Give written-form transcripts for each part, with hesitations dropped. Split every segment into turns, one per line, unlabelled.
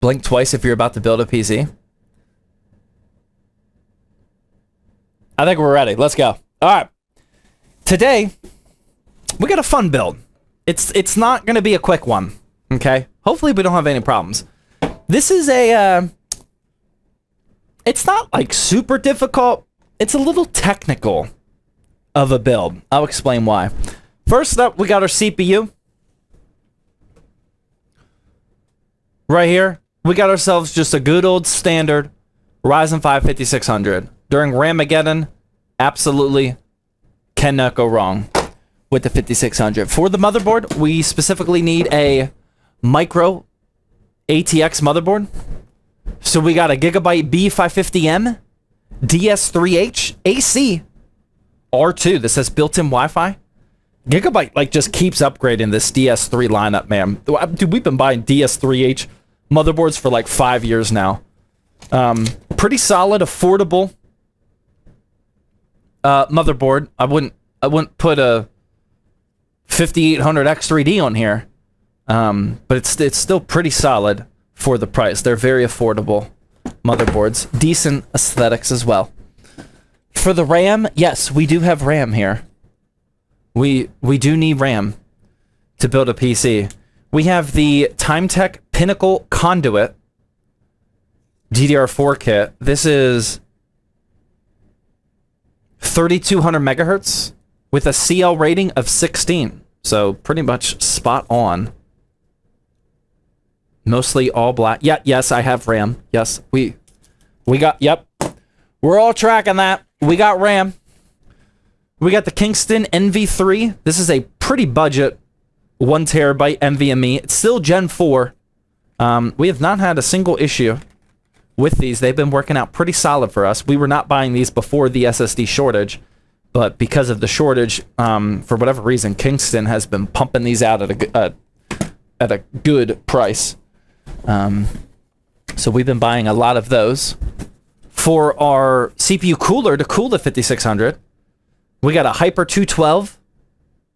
Blink twice if you're about to build a PC. I think we're ready. Let's go. All right. Today, we got a fun build. It's not going to be a quick one, okay? Hopefully we don't have any problems. This is a... it's not, like, super difficult. It's a little technical of a build. I'll explain why. First up, we got our CPU. Right here, we got ourselves just a good old standard Ryzen 5 5600. During Ramageddon, absolutely cannot go wrong with the 5600. For the motherboard, we specifically need a micro ATX motherboard. So we got a Gigabyte B550M, DS3H, AC, R2. This has built-in Wi-Fi. Gigabyte, like, just keeps upgrading this DS3 lineup, man. Dude, we've been buying DS3H motherboards for like 5 years now. Pretty solid, affordable motherboard. I wouldn't put a 5800X3D on here, but it's still pretty solid for the price. They're very affordable motherboards, decent aesthetics as well. For the RAM, yes, we do have RAM here. We do need RAM to build a PC. We have the Timetech Pinnacle Conduit DDR4 kit. This is 3200 megahertz with a CL rating of 16. So pretty much spot on. Mostly all black. Yeah, yes, I have RAM. Yes, we got, yep. We're all tracking that. We got RAM. We got the Kingston NV3. This is a pretty budget 1 terabyte NVMe. It's still Gen 4. We have not had a single issue with these. They've been working out pretty solid for us. We were not buying these before the SSD shortage, but because of the shortage, for whatever reason, Kingston has been pumping these out at a good price. So we've been buying a lot of those. For our CPU cooler to cool the 5600, we got a Hyper 212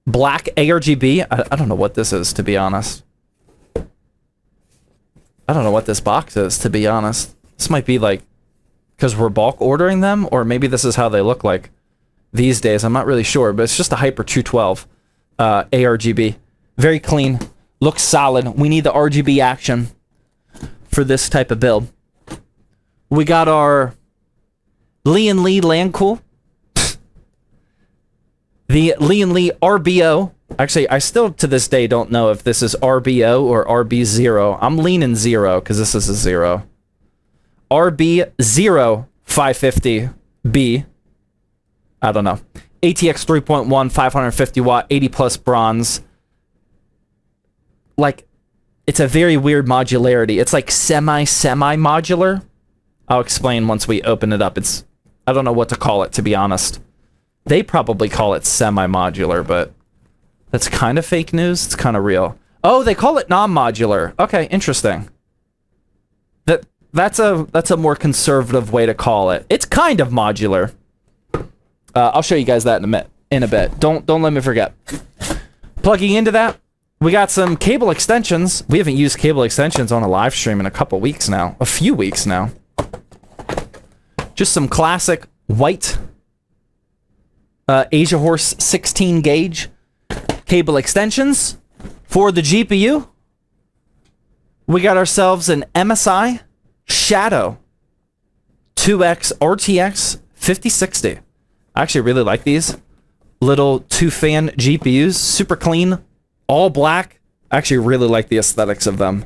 black ARGB. I don't know what this is, to be honest. I don't know what this box is, to be honest. This might be like, because we're bulk ordering them, or maybe this is how they look like these days. I'm not really sure, but it's just a Hyper 212 ARGB. Very clean, looks solid. We need the RGB action for this type of build. We got our Lee & Lee Landcool. The Lee & Lee RBO. Actually, I still to this day don't know if this is RBO or RB0. I'm leaning 0 because this is a 0. RB0 550B. I don't know. ATX 3.1, 550 watt, 80 plus bronze. Like, it's a very weird modularity. It's like semi-modular. I'll explain once we open it up. I don't know what to call it, to be honest. They probably call it semi-modular, but that's kind of fake news. It's kind of real. Oh, they call it non-modular. Okay, interesting. That's a more conservative way to call it. It's kind of modular. I'll show you guys that in a bit. Don't let me forget. Plugging into that, we got some cable extensions. We haven't used cable extensions on a live stream in a couple weeks now. A few weeks now. Just some classic white Asia Horse 16 gauge cable extensions. For the GPU, we got ourselves an MSI Shadow 2X RTX 5060. I actually really like these little 2-fan GPUs. Super clean, all black. I actually really like the aesthetics of them.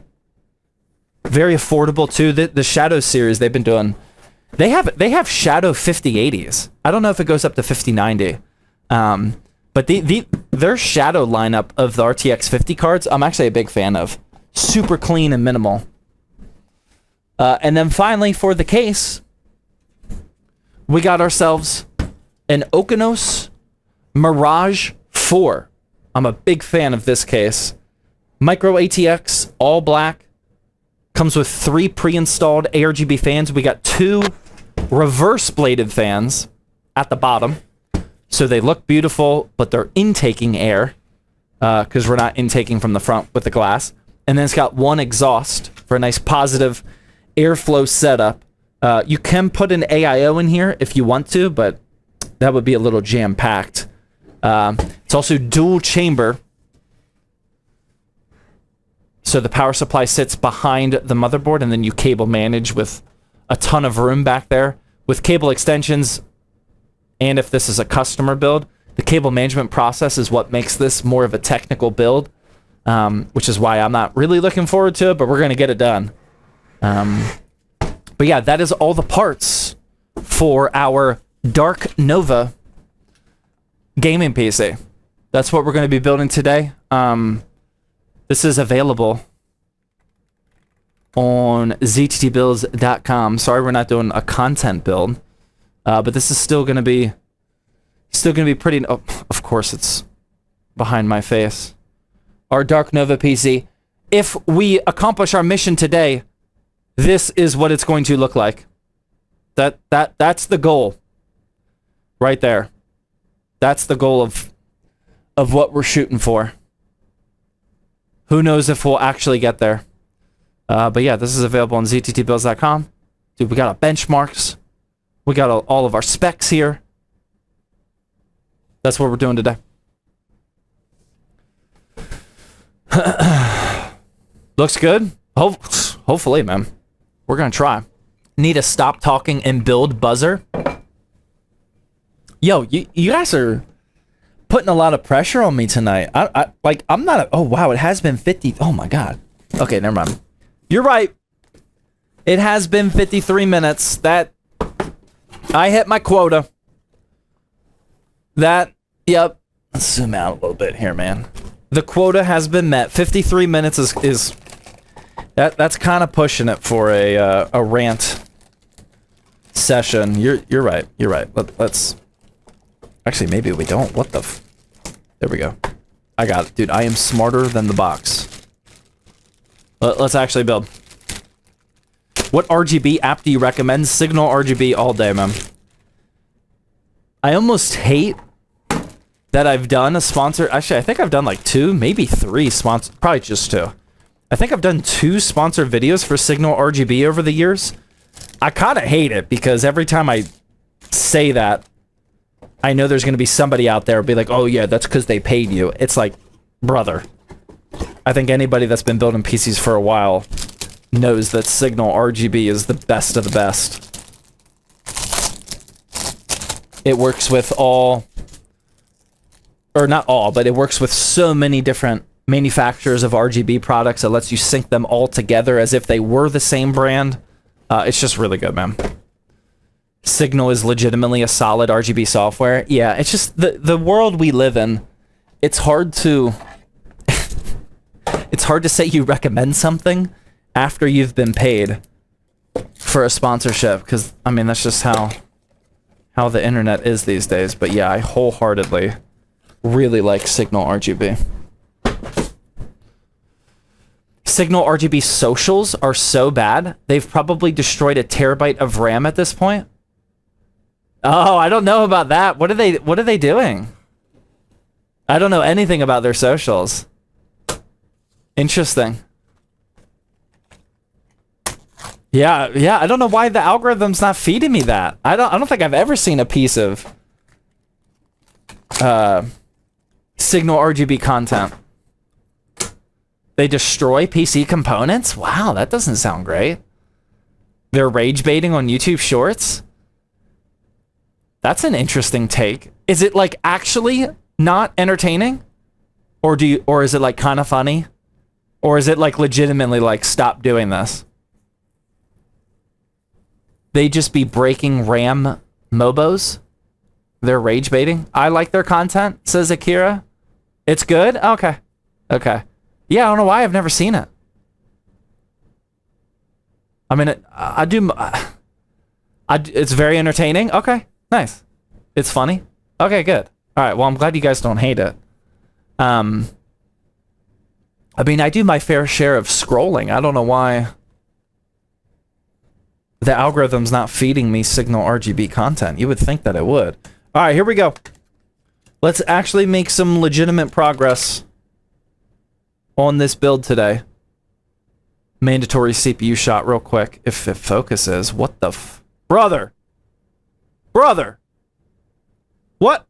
Very affordable too. The Shadow series they've been doing. They have Shadow 5080s. I don't know if it goes up to 5090. But their Shadow lineup of the RTX 50 cards, I'm actually a big fan of. Super clean and minimal. And then finally, for the case, we got ourselves an Okinos Mirage 4. I'm a big fan of this case. Micro ATX, all black. Comes with 3 pre-installed ARGB fans. We got 2 reverse-bladed fans at the bottom. So they look beautiful, but they're intaking air. Because we're not intaking from the front with the glass. And then it's got 1 exhaust for a nice positive airflow setup. You can put an AIO in here if you want to, but that would be a little jam-packed. It's also dual chamber. So the power supply sits behind the motherboard, and then you cable manage with a ton of room back there. With cable extensions, and if this is a customer build, the cable management process is what makes this more of a technical build, which is why I'm not really looking forward to it, but we're going to get it done. But yeah, that is all the parts for our Dark Nova gaming PC. That's what we're going to be building today. This is available on zttbuilds.com. Sorry, we're not doing a content build, but this is still going to be pretty. Oh, of course, it's behind my face. Our Dark Nova PC. If we accomplish our mission today, this is what it's going to look like. That's the goal, right there. That's the goal of what we're shooting for. Who knows if we'll actually get there? But yeah, this is available on zttbuilds.com. Dude, we got our benchmarks. We got all of our specs here. That's what we're doing today. Looks good. Hopefully, man. We're going to try. Need a stop talking and build buzzer. Yo, you guys are putting a lot of pressure on me tonight. I'm not a... Oh, wow, it has been 50... Oh, my God. Okay, never mind. You're right. It has been 53 minutes. That... I hit my quota. That... Yep. Let's zoom out a little bit here, man. The quota has been met. 53 minutes is that's kind of pushing it for a rant session. You're right. You're right. Let's... Actually, maybe we don't. What the f... There we go. I got it. Dude, I am smarter than the box. Let's actually build. What RGB app do you recommend? Signal RGB all day, man. I almost hate that I've done a sponsor... Actually, I think I've done like 2, maybe 3 sponsor... Probably just 2. I think I've done 2 sponsored videos for Signal RGB over the years. I kind of hate it because every time I say that, I know there's going to be somebody out there who'll be like, oh yeah, that's because they paid you. It's like, brother. I think anybody that's been building PCs for a while knows that Signal RGB is the best of the best. It works with all... Or not all, but it works with so many different manufacturers of RGB products. It lets you sync them all together as if they were the same brand. It's just really good, man. Signal is legitimately a solid RGB software. Yeah, it's just the world we live in. It's hard to it's hard to say you recommend something after you've been paid for a sponsorship, because I mean that's just how the internet is these days. But yeah, I wholeheartedly really like Signal RGB. Signal RGB socials are so bad, they've probably destroyed 1 terabyte of RAM at this point. Oh, I don't know about that. What are they doing? I don't know anything about their socials. Interesting. Yeah, I don't know why the algorithm's not feeding me that. I don't think I've ever seen a piece of Signal RGB content. They destroy PC components? Wow, that doesn't sound great. They're rage baiting on YouTube Shorts? That's an interesting take. Is it like actually not entertaining? Or is it like kind of funny? Or is it like legitimately like stop doing this? They just be breaking RAM mobos? They're rage baiting? I like their content, says Akira. It's good? Okay. Okay. Yeah, I don't know why I've never seen it. I mean, it's very entertaining. Okay, nice. It's funny. Okay, good. All right, well, I'm glad you guys don't hate it. I mean, I do my fair share of scrolling. I don't know why the algorithm's not feeding me Signal RGB content. You would think that it would. All right, here we go. Let's actually make some legitimate progress on this build today. mandatory CPU shot real quick if it focuses. What the brother? Brother! What?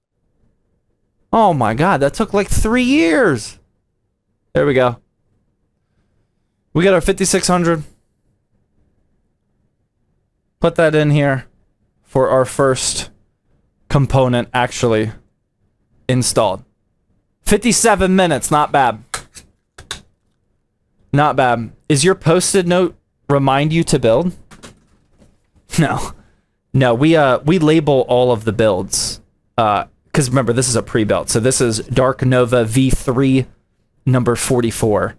Oh my god, that took like 3 years. There we go. We got our 5600. Put that in here for our first component actually installed. 57 minutes, not bad. Not bad. Is your post-it note remind you to build? No. No, we label all of the builds. Because remember, this is a pre-built. So this is Dark Nova V3 number 44.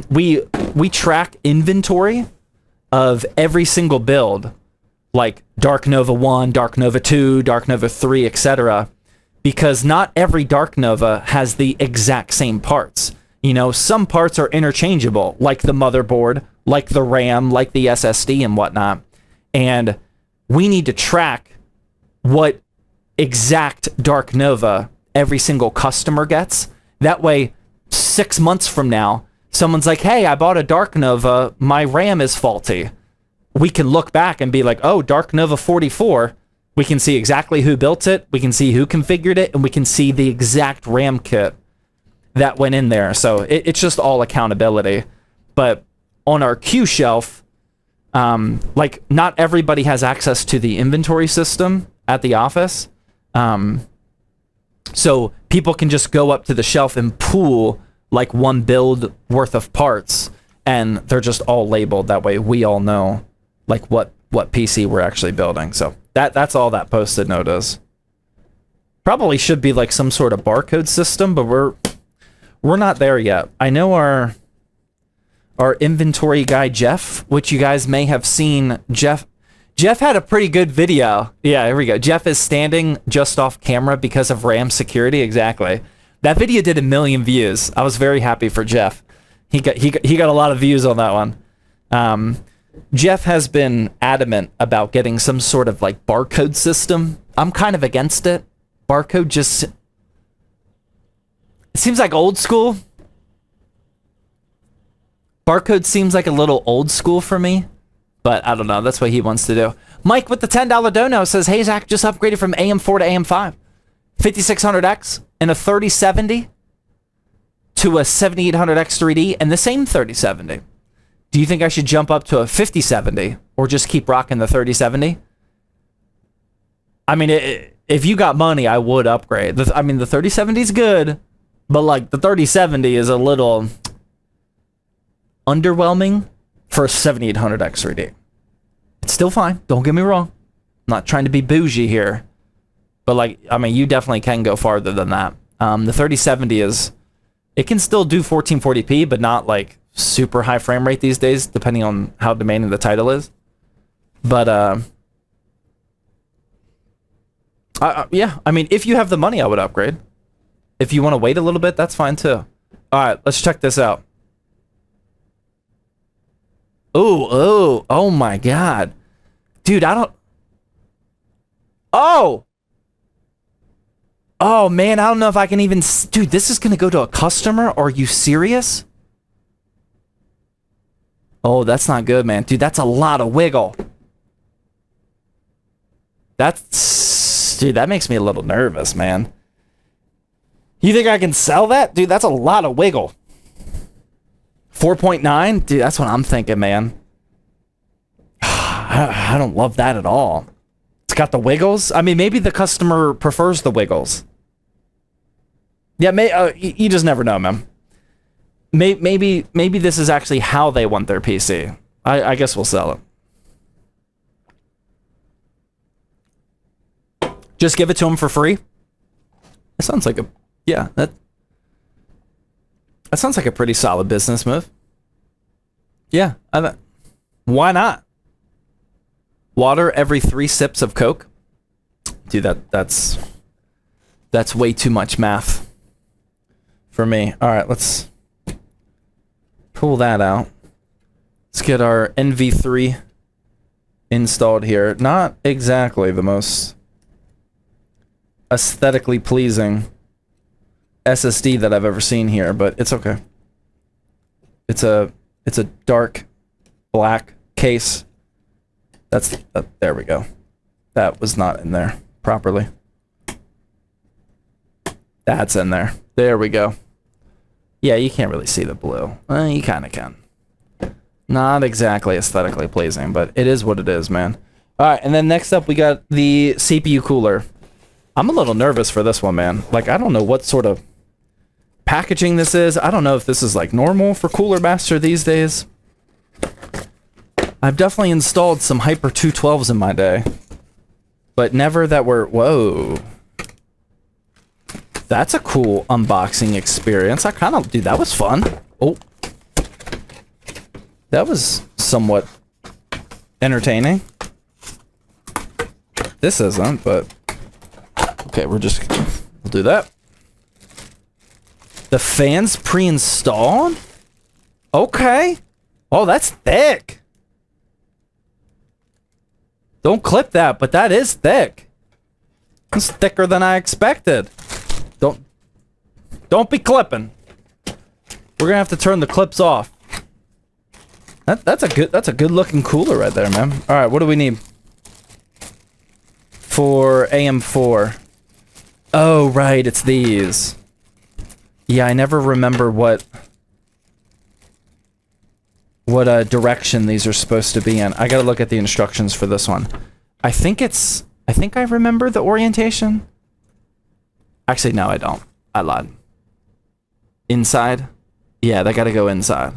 We track inventory of every single build, like Dark Nova 1, Dark Nova 2, Dark Nova 3, etc. Because not every Dark Nova has the exact same parts. You know, some parts are interchangeable, like the motherboard, like the RAM, like the SSD and whatnot. And we need to track what exact Dark Nova every single customer gets. That way, 6 months from now, someone's like, hey, I bought a Dark Nova, my RAM is faulty. We can look back and be like, oh, Dark Nova 44, we can see exactly who built it, we can see who configured it, and we can see the exact RAM kit that went in there. So it's just all accountability. But on our queue shelf, like not everybody has access to the inventory system at the office. So people can just go up to the shelf and pool like one build worth of parts, and they're just all labeled. That way we all know like what PC we're actually building. So that's all that post-it note is. Probably should be like some sort of barcode system, but we're not there yet. I know our inventory guy, Jeff, which you guys may have seen. Jeff had a pretty good video. Yeah, here we go. Jeff is standing just off camera because of RAM security. Exactly. That video did 1 million views. I was very happy for Jeff. He got a lot of views on that one. Jeff has been adamant about getting some sort of like barcode system. I'm kind of against it. Barcode just... it seems like old school. Barcode seems like a little old school for me, but I don't know. That's what he wants to do. Mike with the $10 dono says, hey, Zach, just upgraded from AM4 to AM5. 5600X and a 3070 to a 7800X 3D and the same 3070. Do you think I should jump up to a 5070 or just keep rocking the 3070? I mean, if you got money, I would upgrade. I mean, the 3070 is good, but like the 3070 is a little underwhelming for a 7800X 3D. It's still fine. Don't get me wrong. I'm not trying to be bougie here, but like, I mean, you definitely can go farther than that. The 3070 it can still do 1440p, but not like super high frame rate these days, depending on how demanding the title is. But yeah, I mean, if you have the money, I would upgrade. If you want to wait a little bit, that's fine too. All right, let's check this out. Oh my God. Dude, Oh man, I don't know if I can even... Dude, this is going to go to a customer? Are you serious? Oh, that's not good, man. Dude, that's a lot of wiggle. Dude, that makes me a little nervous, man. You think I can sell that? Dude, that's a lot of wiggle. 4.9? Dude, that's what I'm thinking, man. I don't love that at all. It's got the wiggles. I mean, maybe the customer prefers the wiggles. Yeah, you just never know, man. Maybe this is actually how they want their PC. I guess we'll sell it. Just give it to them for free. That sounds like that sounds like a pretty solid business move. Yeah, why not? Water every 3 sips of Coke. Dude, that's way too much math for me. All right, let's pull that out. Let's get our NV3 installed here. Not exactly the most aesthetically pleasing SSD that I've ever seen here, but it's okay. It's a It's a dark black case. That's there we go. That was not in there properly. That's in there. There we go. Yeah, you can't really see the blue. You kind of can. Not exactly aesthetically pleasing, but it is what it is, man. All right, and then next up we got the CPU cooler. I'm a little nervous for this one, man. Like, I don't know what sort of packaging this is. I don't know if this is like normal for Cooler Master these days. I've definitely installed some Hyper 212s in my day, but never that were... Whoa. That's a cool unboxing experience. I kind of... Dude, that was fun. Oh. That was somewhat entertaining. This isn't, but... Okay, we'll do that. The fan's pre-installed? Okay. Oh, that's thick. Don't clip that, but that is thick. It's thicker than I expected. Don't be clipping. We're gonna have to turn the clips off. That's a good looking cooler right there, man. All right, what do we need for AM4? Oh, right, it's these. Yeah, I never remember what direction these are supposed to be in. I gotta look at the instructions for this one. I think I remember the orientation. Actually, no, I don't. I lied. Inside? Yeah, they gotta go inside.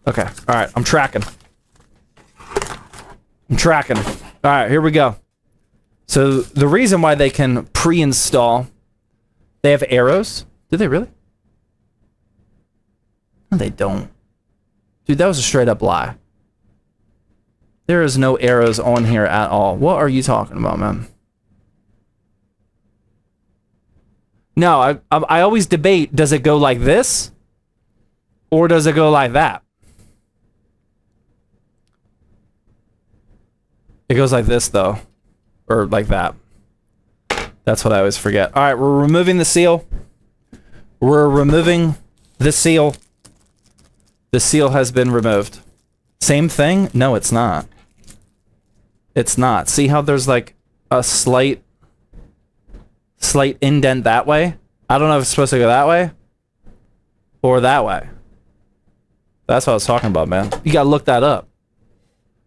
Okay, alright, I'm tracking. Alright, here we go. So, the reason why they can pre-install... They have arrows? Do they really? No, they don't. Dude, that was a straight up lie. There is no arrows on here at all. What are you talking about, man? No, I always debate, does it go like this? Or does it go like that? It goes like this, though. Or like that. That's what I always forget. Alright, we're removing the seal. We're removing the seal. The seal has been removed. Same thing? No, it's not. It's not. See how there's like a slight indent that way? I don't know if it's supposed to go that way or that way. That's what I was talking about, man. You gotta look that up.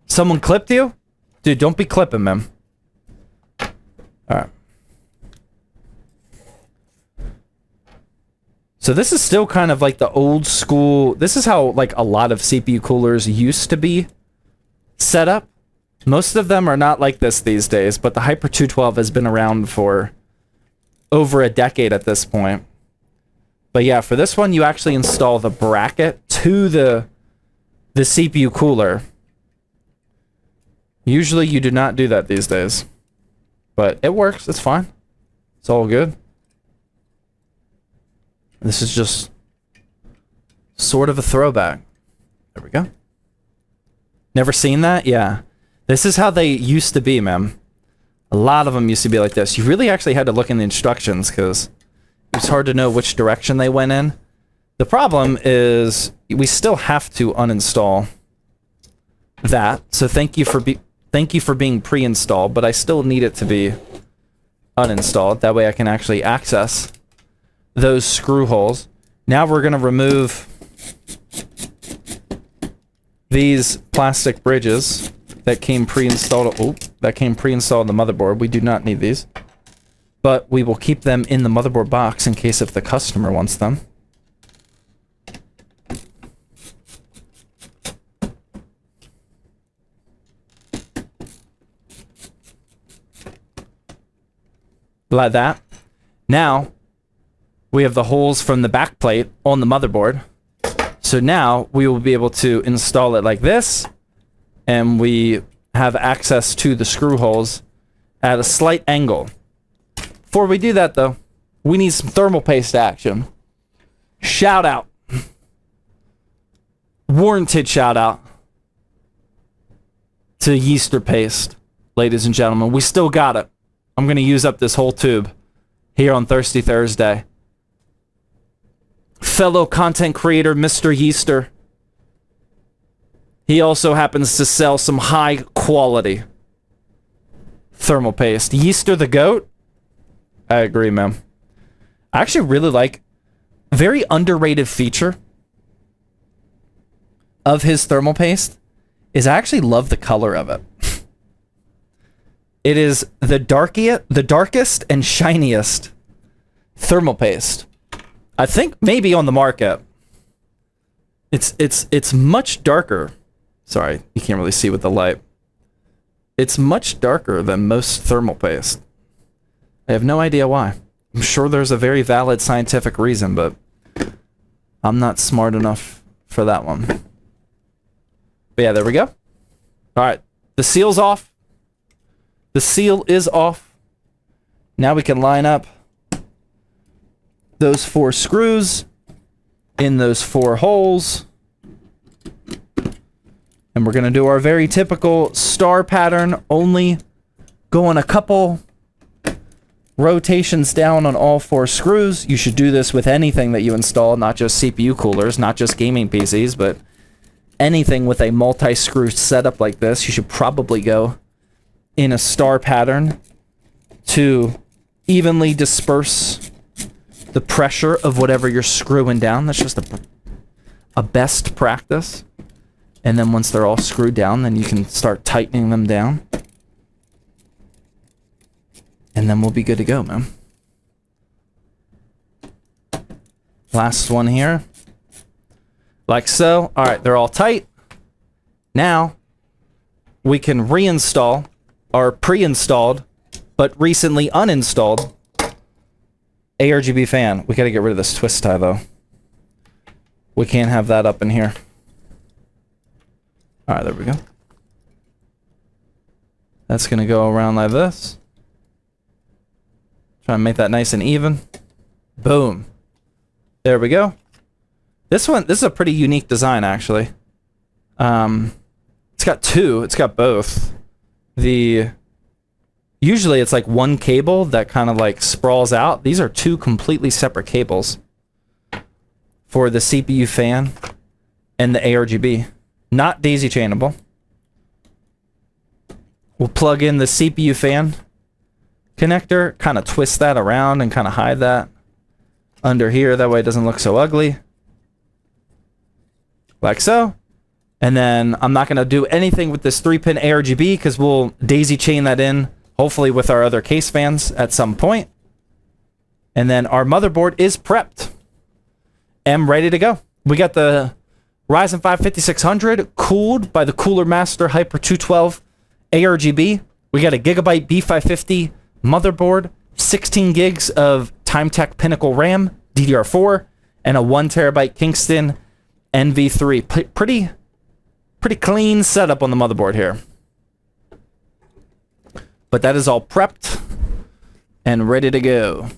Someone clipped you? Dude, don't be clipping, man. Alright. So this is still kind of like the old school... This is how like a lot of CPU coolers used to be set up. Most of them are not like this these days, but the Hyper 212 has been around for over a decade at this point. But yeah, for this one, you actually install the bracket to the CPU cooler. Usually you do not do that these days. But it works, it's fine. It's all good. This is just sort of a throwback. There we go. Never seen that? Yeah. This is how they used to be, man. A lot of them used to be like this. You really actually had to look in the instructions because it was hard to know which direction they went in. The problem is we still have to uninstall that. So thank you for being pre-installed, but I still need it to be uninstalled. That way I can actually access those screw holes. Now we're going to remove these plastic bridges that came pre-installed. Oh, that came pre-installed in the motherboard. We do not need these, but we will keep them in the motherboard box in case if the customer wants them. Like that. Now we have the holes from the back plate on the motherboard. So now we will be able to install it like this, and we have access to the screw holes at a slight angle. Before we do that though, we need some thermal paste action. Shout out. Warranted shout out to Yeaster Paste, ladies and gentlemen. We still got it. I'm going to use up this whole tube here on Thirsty Thursday. fellow content creator, Mr. Yeaster. He also happens to sell some high quality thermal paste. Yeaster the GOAT? I agree, man. I actually really like very underrated feature of his thermal paste is I actually love the color of it. It is the darkest and shiniest thermal paste I think maybe on the market. It's much darker. Sorry, you can't really see with the light. It's much darker than most thermal paste. I have no idea why. I'm sure there's a very valid scientific reason, but I'm not smart enough for that one. But yeah, there we go. All right, the seal's off. The seal is off. Now we can line up those 4 screws in those 4 holes. And we're going to do our very typical star pattern, only going a couple rotations down on all 4 screws. You should do this with anything that you install, not just CPU coolers, not just gaming PCs, but anything with a multi-screw setup like this. You should probably go in a star pattern to evenly disperse the pressure of whatever you're screwing down. That's just a best practice. And then once they're all screwed down, then you can start tightening them down. And then we'll be good to go, man. Last one here. Like so. All right, they're all tight. Now, we can reinstall our pre-installed, but recently uninstalled ARGB fan. We gotta get rid of this twist tie, though. We can't have that up in here. All right, there we go. That's gonna go around like this. Try and make that nice and even. Boom. There we go. This is a pretty unique design, actually. It's got 2. It's got both. Usually it's like one cable that kind of like sprawls out. These are 2 completely separate cables for the CPU fan and the ARGB. Not daisy chainable. We'll plug in the CPU fan connector, kind of twist that around and kind of hide that under here. That way it doesn't look so ugly. Like so. And then I'm not going to do anything with this 3-pin ARGB because we'll daisy chain that in, hopefully with our other case fans at some point. And then our motherboard is prepped and ready to go. We got the Ryzen 5 5600 cooled by the Cooler Master Hyper 212 ARGB. We got a Gigabyte B550 motherboard, 16 gigs of Timetech Pinnacle RAM, DDR4, and a 1 terabyte Kingston NV3. Pretty clean setup on the motherboard here. But that is all prepped and ready to go.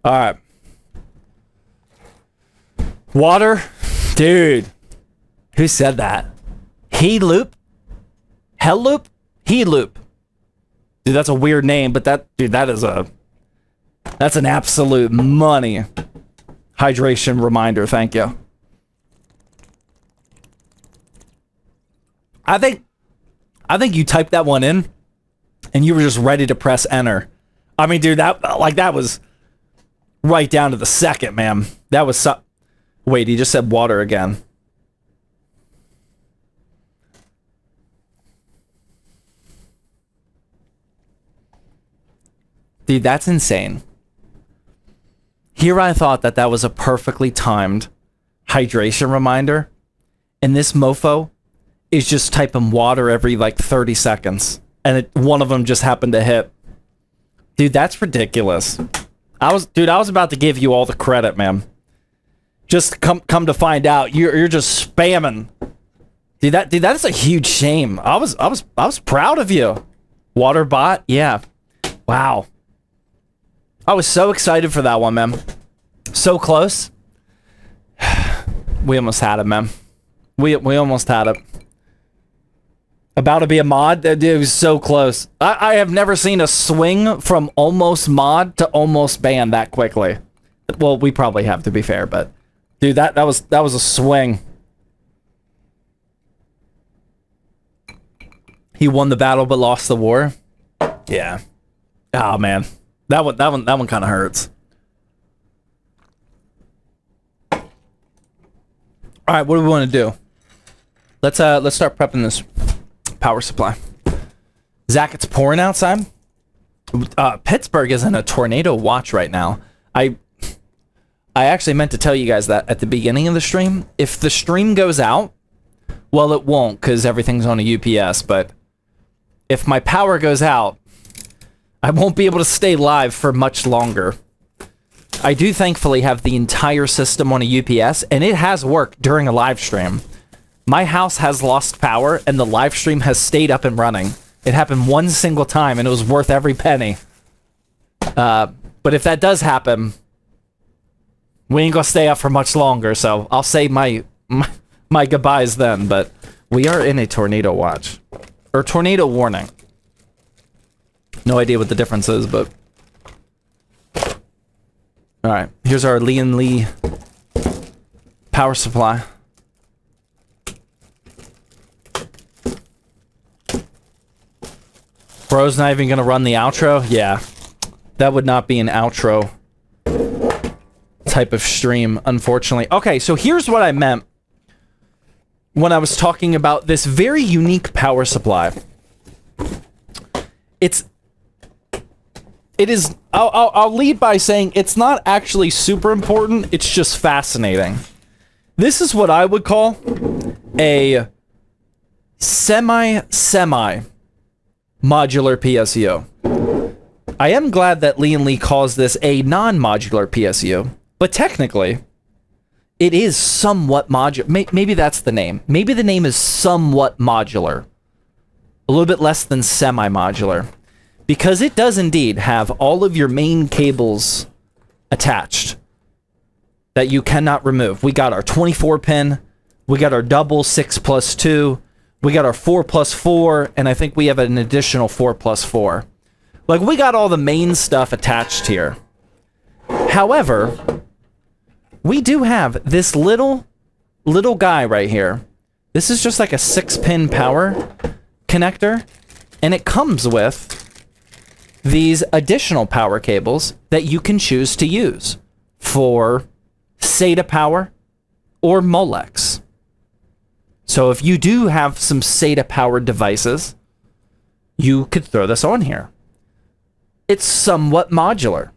All right. Water. Dude. Who said that? Heat loop? Hell loop? Heat loop. Dude, that's a weird name, but that's an absolute money hydration reminder. Thank you. I think you typed that one in and you were just ready to press enter. I mean, dude, that was right down to the second, man. That was wait, he just said water again. Dude, that's insane. Here I thought that was a perfectly timed hydration reminder, and this mofo is just typing water every like 30 seconds, and one of them just happened to hit. Dude, that's ridiculous. I was about to give you all the credit, man. Just come to find out, you're just spamming. Dude, that is a huge shame. I was proud of you. Waterbot, yeah. Wow. I was so excited for that one, man. So close. We almost had it, man. We almost had it. About to be a mod? It was so close. I have never seen a swing from almost mod to almost ban that quickly. Well, we probably have, to be fair, but Dude, that was a swing. He won the battle but lost the war. Yeah. Oh man. That one kind of hurts. All right, what do we want to do? Let's start prepping this power supply. Zach, it's pouring outside. Pittsburgh is in a tornado watch right now. I actually meant to tell you guys that at the beginning of the stream. If the stream goes out, well, it won't because everything's on a UPS, but if my power goes out, I won't be able to stay live for much longer. I do thankfully have the entire system on a UPS, and it has worked during a live stream. My house has lost power, and the live stream has stayed up and running. It happened one single time, and it was worth every penny. But if that does happen, we ain't gonna stay up for much longer, so I'll say my goodbyes then, but we are in a tornado watch. Or tornado warning. No idea what the difference is, but... Alright, here's our Lee & Lee power supply. Bro's not even gonna run the outro? Yeah. That would not be an outro type of stream, unfortunately. Okay, so here's what I meant when I was talking about this very unique power supply. I'll lead by saying it's not actually super important, it's just fascinating. This is what I would call a semi modular PSU. I am glad that Lee & Lee calls this a non-modular PSU, but technically, it is somewhat modular. Maybe that's the name. Maybe the name is somewhat modular. A little bit less than semi-modular. Because it does indeed have all of your main cables attached that you cannot remove. We got our 24-pin, we got our double 6+2, we got our 4+4, and I think we have an additional 4+4. Like, we got all the main stuff attached here. However, we do have this little guy right here. This is just like a 6-pin power connector, and it comes with these additional power cables that you can choose to use for SATA power or Molex. So if you do have some SATA powered devices, you could throw this on here. It's somewhat modular.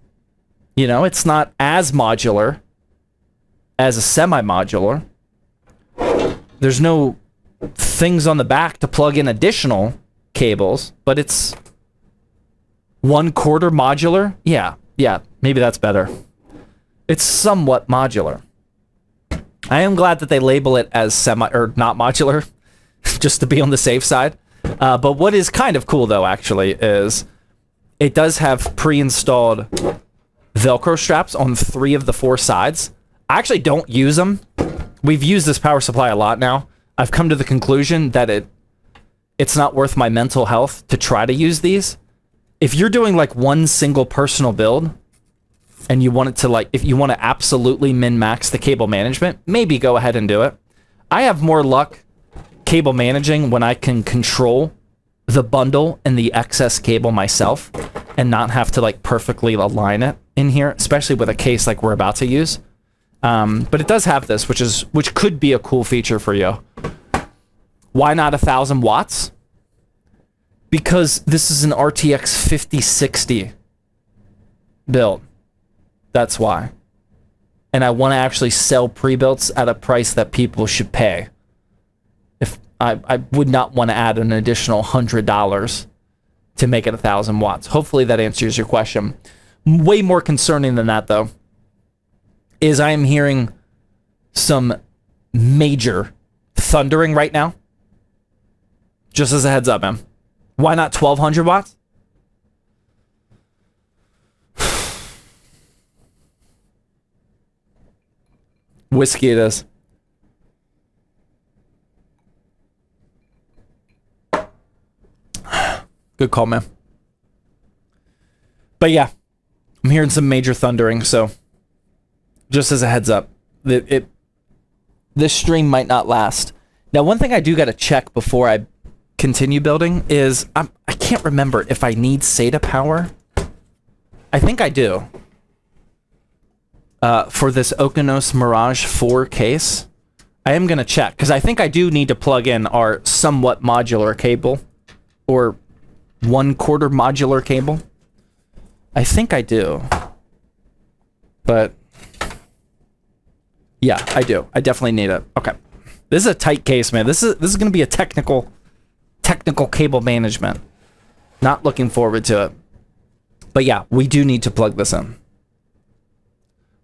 You know, it's not as modular as a semi-modular. There's no things on the back to plug in additional cables, but it's 1/4 modular. Yeah, maybe that's better. It's somewhat modular. I am glad that they label it as semi or not modular, just to be on the safe side. But what is kind of cool though, actually, is it does have pre-installed Velcro straps on 3 of the 4 sides. I actually don't use them. We've used this power supply a lot now. I've come to the conclusion that it's not worth my mental health to try to use these. If you're doing like one single personal build and you want it to like, if you want to absolutely min-max the cable management, maybe go ahead and do it. I have more luck cable managing when I can control the bundle and the excess cable myself and not have to like perfectly align it in here, especially with a case like we're about to use. But it does have this, which could be a cool feature for you. Why not 1,000 watts? Because this is an RTX 5060 build. That's why. And I want to actually sell pre-builts at a price that people should pay. If I would not want to add an additional $100 to make it 1,000 watts. Hopefully that answers your question. Way more concerning than that, though, is I am hearing some major thundering right now. Just as a heads up, man. Why not 1,200 watts? Whiskey it is. Good call, man. But yeah, I'm hearing some major thundering, so just as a heads up, this stream might not last. Now, one thing I do got to check before I continue building is I can't remember if I need SATA power. I think I do. For this Okinos Mirage 4 case. I am going to check, because I think I do need to plug in our somewhat modular cable, or 1/4 modular cable. I think I do. But, yeah, I do. I definitely need it. Okay. This is a tight case, man. This is going to be a technical cable management. Not looking forward to it. But yeah, we do need to plug this in.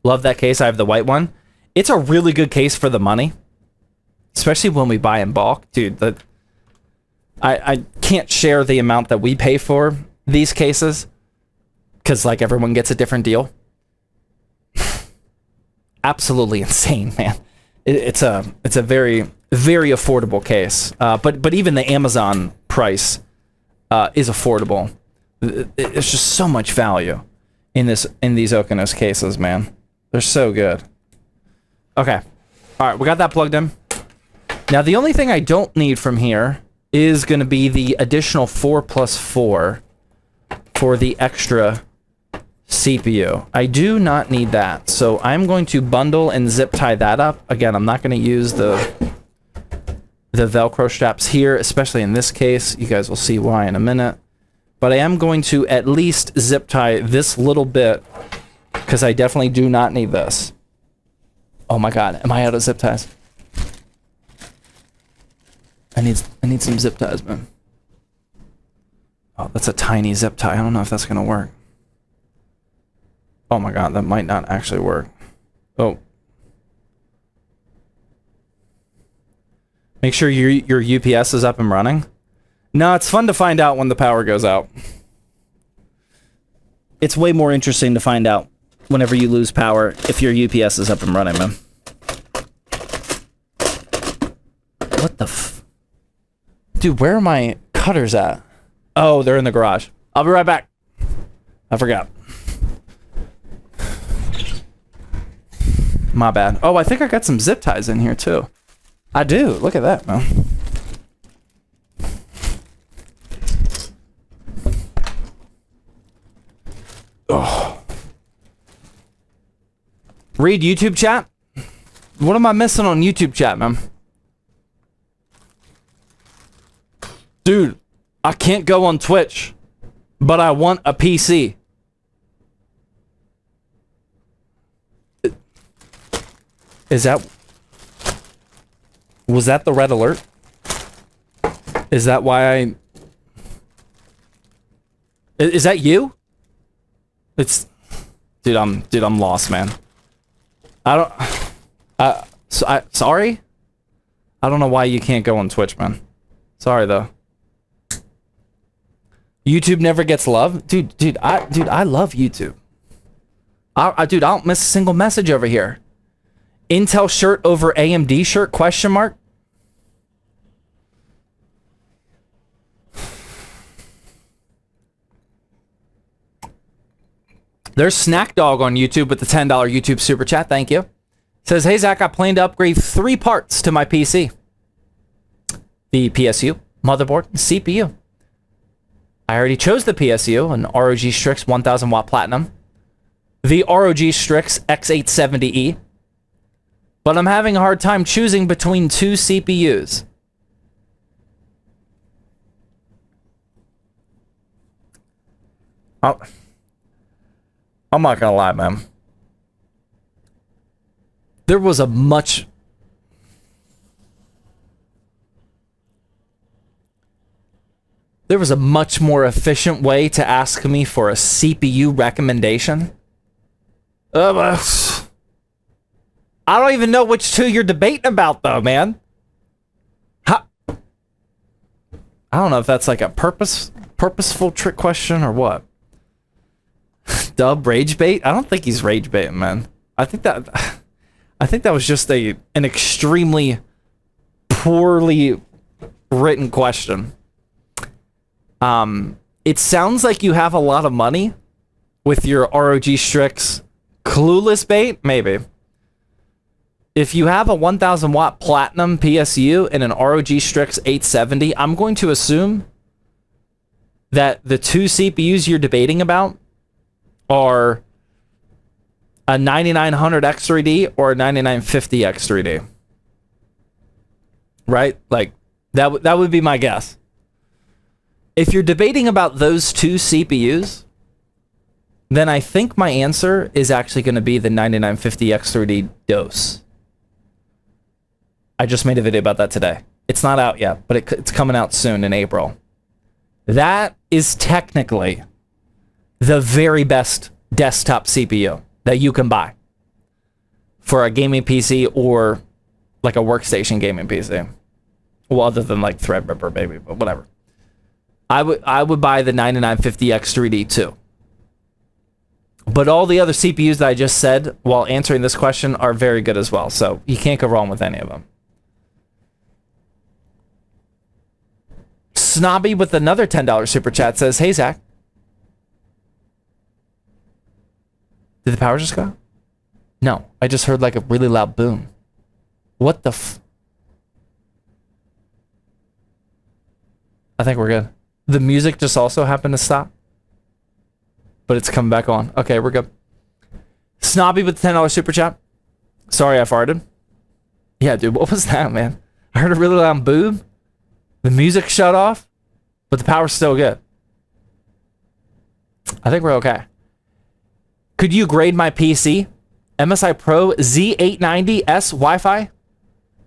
Love that case. I have the white one. It's a really good case for the money. Especially when we buy in bulk. Dude, I can't share the amount that we pay for these cases. Because, like, everyone gets a different deal. Absolutely insane, man. It's a very, very affordable case. But even the Amazon price is affordable. There's just so much value in these Okinos cases, man. They're so good. Okay. All right, we got that plugged in. Now, the only thing I don't need from here is going to be the additional 4+4 for the extra CPU. I do not need that, so I'm going to bundle and zip tie that up. Again, I'm not going to use the Velcro straps here, especially in this case. You guys will see why in a minute. But I am going to at least zip tie this little bit, because I definitely do not need this. Oh my god, am I out of zip ties? I need some zip ties, man. Oh, that's a tiny zip tie. I don't know if that's gonna work. Oh my god, that might not actually work. Oh. Make sure your UPS is up and running. No, it's fun to find out when the power goes out. It's way more interesting to find out whenever you lose power if your UPS is up and running, man. What the f... Dude, where are my cutters at? Oh, they're in the garage. I'll be right back. I forgot. My bad. Oh, I think I got some zip ties in here, too. I do. Look at that, man. Oh. Read YouTube chat? What am I missing on YouTube chat, man? Dude, I can't go on Twitch, but I want a PC. Is that... Was that the red alert? Is that why I... Is that you? It's... Dude, I'm lost, man. I don't... sorry? I don't know why you can't go on Twitch, man. Sorry, though. YouTube never gets love? Dude, I love YouTube. Dude, I don't miss a single message over here. Intel shirt over AMD shirt, question mark? There's Snack Dog on YouTube with the $10 YouTube super chat. Thank you. Says, hey, Zach, I plan to upgrade 3 parts to my PC. The PSU, motherboard, and CPU. I already chose the PSU, an ROG Strix 1000 watt platinum. The ROG Strix X870E. But I'm having a hard time choosing between 2 CPUs. I'm not gonna lie, man. There was a much... There was a much more efficient way to ask me for a CPU recommendation. I don't even know which 2 you're debating about, though, man. I don't know if that's like a purposeful trick question or what. Dub rage bait? I don't think he's rage baiting, man. I think that was just an extremely poorly written question. It sounds like you have a lot of money with your ROG Strix clueless bait, maybe. if you have a 1000 watt platinum PSU and an ROG Strix 870, I'm going to assume that the two CPUs you're debating about are a 9900 X3D or a 9950 X3D. Right? Like, that would be my guess. If you're debating about those two CPUs, then I think my answer is actually going to be the 9950 X3D DOS. I just made a video about that today. It's not out yet, but it's coming out soon in April. That is technically the very best desktop CPU that you can buy for a gaming PC or like a workstation gaming PC. Well, other than like Threadripper, maybe, but whatever. I would buy the 9950 X3D too. But all the other CPUs that I just said while answering this question are very good as well. So you can't go wrong with any of them. Snobby with another $10 super chat says, "Hey, Zach. Did the power just go? No, I just heard like a really loud boom. What the I think we're good. The music just also happened to stop. But it's coming back on. Okay, we're good. Snobby with the $10 super chat. Sorry I farted. Yeah, dude, what was that, man? I heard a really loud boom. The music shut off, but the power's still good. I think we're okay. Could you grade my PC? MSI Pro Z890S Wi-Fi,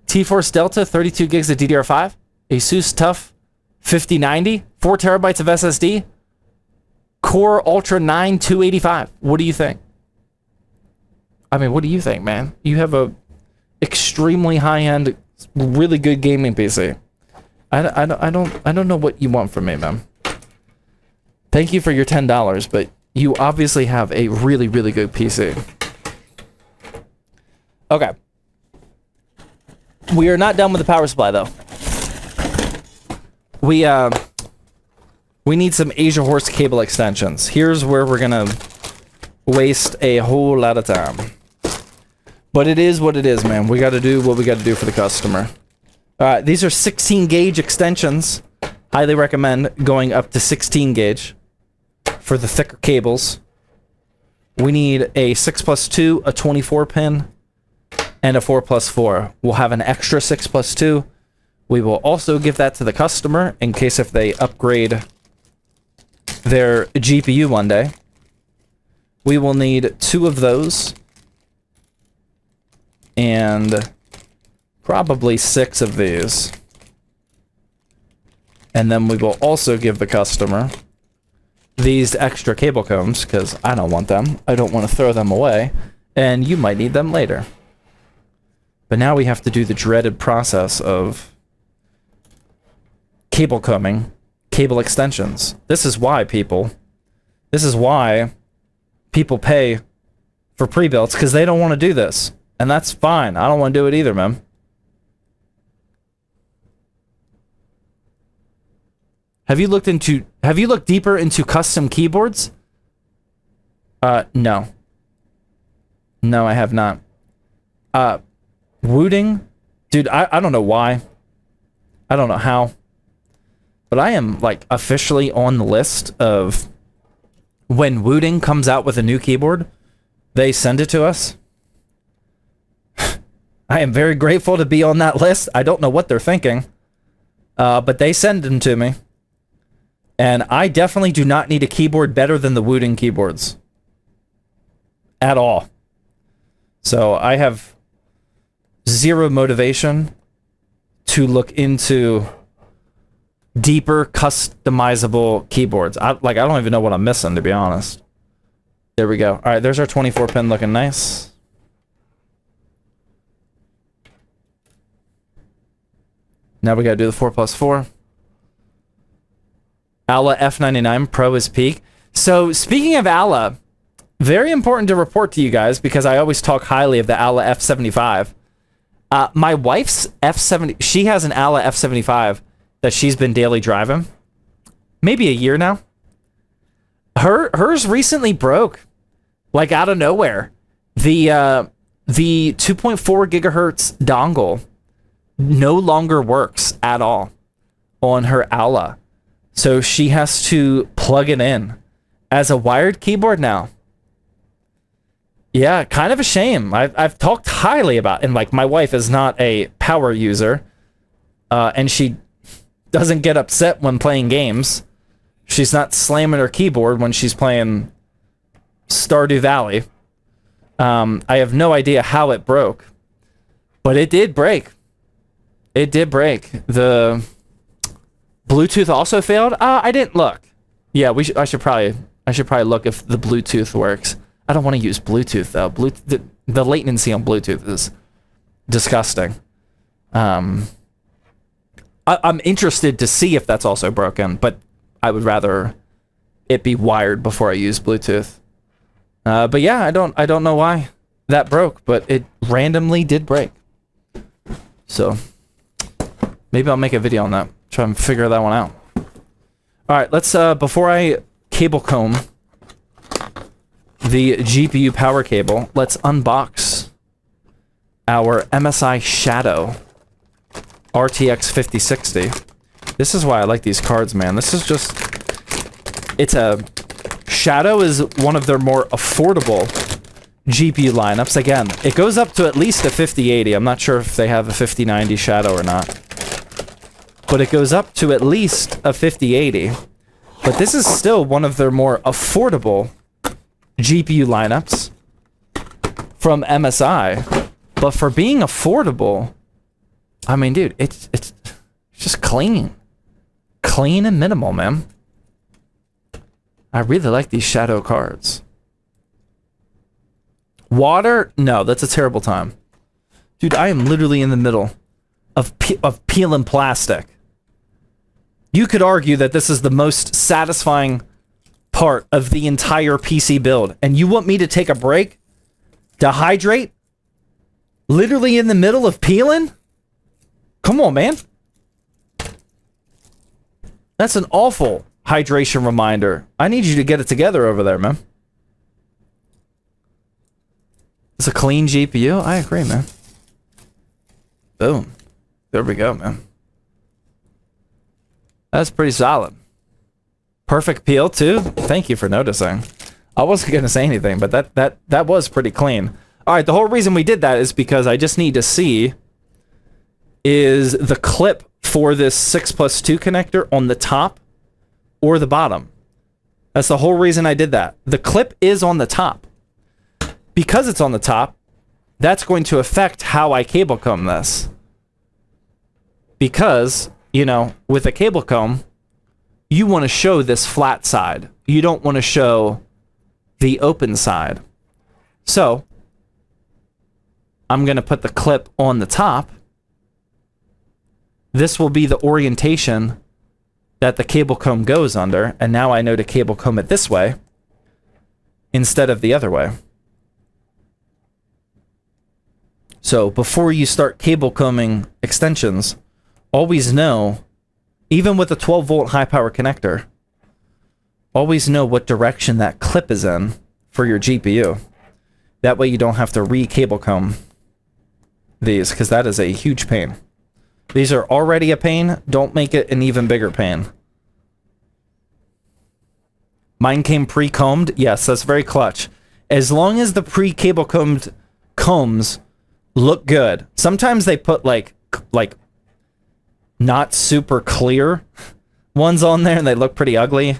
T-Force Delta, 32 gigs of DDR5, Asus TUF 5090, 4 terabytes of SSD, Core Ultra 9 285. What do you think? I mean, what do you think, man? You have a extremely high-end, really good gaming PC. I don't know what you want from me, man. Thank you for your $10, but you obviously have a really, really good PC. Okay. We are not done with the power supply, though. We need some Asia Horse cable extensions. Here's where we're gonna waste a whole lot of time. But it is what it is, man. We gotta do what we gotta do for the customer. Alright, these are 16 gauge extensions. Highly recommend going up to 16 gauge for the thicker cables. We need a 6+2, a 24 pin, and a 4+4. We'll have an extra 6+2. We will also give that to the customer in case if they upgrade their GPU one day. We will need 2 of those and probably 6 of these. And then we will also give the customer these extra cable combs because I don't want them. I don't want to throw them away, and you might need them later. But now we have to do the dreaded process of cable combing, cable extensions. This is why people pay for pre-builts, because they don't want to do this. And that's fine. I don't want to do it either, man. Have you looked deeper into custom keyboards? No. No, I have not. Wooting? Dude, I don't know why. I don't know how. But I am, like, officially on the list of when Wooting comes out with a new keyboard, they send it to us. I am very grateful to be on that list. I don't know what they're thinking. But they send them to me. And I definitely do not need a keyboard better than the Wooting keyboards. At all. So I have zero motivation to look into deeper customizable keyboards. I don't even know what I'm missing, to be honest. There we go. All right, there's our 24 pin looking nice. Now we got to do the 4+4. Alla F99 Pro is peak. So speaking of Alla, very important to report to you guys because I always talk highly of the Alla F75. My wife's F70, she has an Alla F75 that she's been daily driving. Maybe a year now. Hers recently broke, like out of nowhere. The the 2.4 gigahertz dongle no longer works at all on her Aula. So she has to plug it in as a wired keyboard now. Yeah, kind of a shame. I've talked highly about, and like my wife is not a power user, and she doesn't get upset when playing games. She's not slamming her keyboard when she's playing Stardew Valley. I have no idea how it broke, but it did break. It did break. The Bluetooth also failed. I didn't look. Yeah, I should probably look if the Bluetooth works. I don't want to use Bluetooth though. The latency on Bluetooth is disgusting. I'm interested to see if that's also broken, but I would rather it be wired before I use Bluetooth. But yeah, I don't know why that broke, but it randomly did break. So maybe I'll make a video on that. Try and figure that one out. All right, let's before I cable comb the GPU power cable, let's unbox our MSI Shadow RTX 5060. This is why I like these cards, man. This is just, Shadow is one of their more affordable GPU lineups. Again, it goes up to at least a 5080. I'm not sure if they have a 5090 Shadow or not, but it goes up to at least a 5080. But this is still one of their more affordable GPU lineups from MSI. But for being affordable, I mean, dude, it's just clean and minimal, man. I really like these Shadow cards. Water? No, that's a terrible time. Dude, I am literally in the middle of peeling plastic. You could argue that this is the most satisfying part of the entire PC build. And you want me to take a break to hydrate? Literally in the middle of peeling? Come on, man. That's an awful hydration reminder. I need you to get it together over there, man. It's a clean GPU? I agree, man. Boom. There we go, man. That's pretty solid. Perfect peel, too. Thank you for noticing. I wasn't going to say anything, but that was pretty clean. All right, the whole reason we did that is because I just need to see is the clip for this 6+2 connector on the top or the bottom. That's the whole reason I did that. The clip is on the top. Because it's on the top, that's going to affect how I cable comb this. Because, you know, with a cable comb, you want to show this flat side. You don't want to show the open side. So, I'm going to put the clip on the top. This will be the orientation that the cable comb goes under, and now I know to cable comb it this way instead of the other way. So before you start cable combing extensions, always know, even with a 12-volt high-power connector, always know what direction that clip is in for your GPU. That way you don't have to re-cable comb these, because that is a huge pain. These are already a pain. Don't make it an even bigger pain. Mine came pre-combed. Yes, that's very clutch. As long as the pre-cable combed combs look good. Sometimes they put like not super clear ones on there and they look pretty ugly.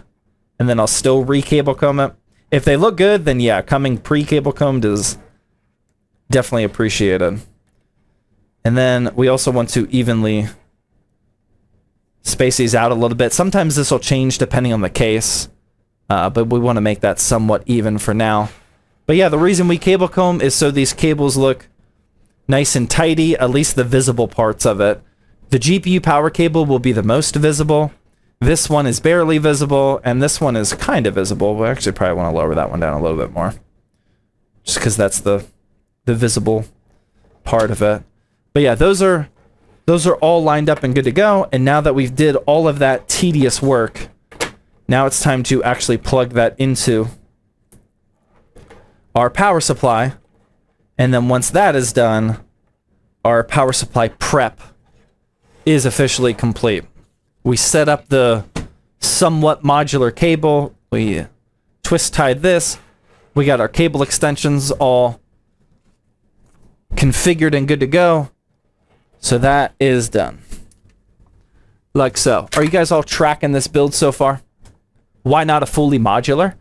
And then I'll still re-cable comb it. If they look good, then yeah, coming pre-cable combed is definitely appreciated. And then we also want to evenly space these out a little bit. Sometimes this will change depending on the case, but we want to make that somewhat even for now. But yeah, the reason we cable comb is so these cables look nice and tidy, at least the visible parts of it. The GPU power cable will be the most visible. This one is barely visible, and this one is kind of visible. We actually probably want to lower that one down a little bit more, just because that's the visible part of it. But yeah, those are all lined up and good to go. And now that we've did all of that tedious work, now it's time to actually plug that into our power supply And then once that is done, our power supply prep is officially complete. We set up the somewhat modular cable. We twist tied this. We got our cable extensions all configured and good to go. So that is done. Like so. Are you guys all tracking this build so far? Why not a fully modular?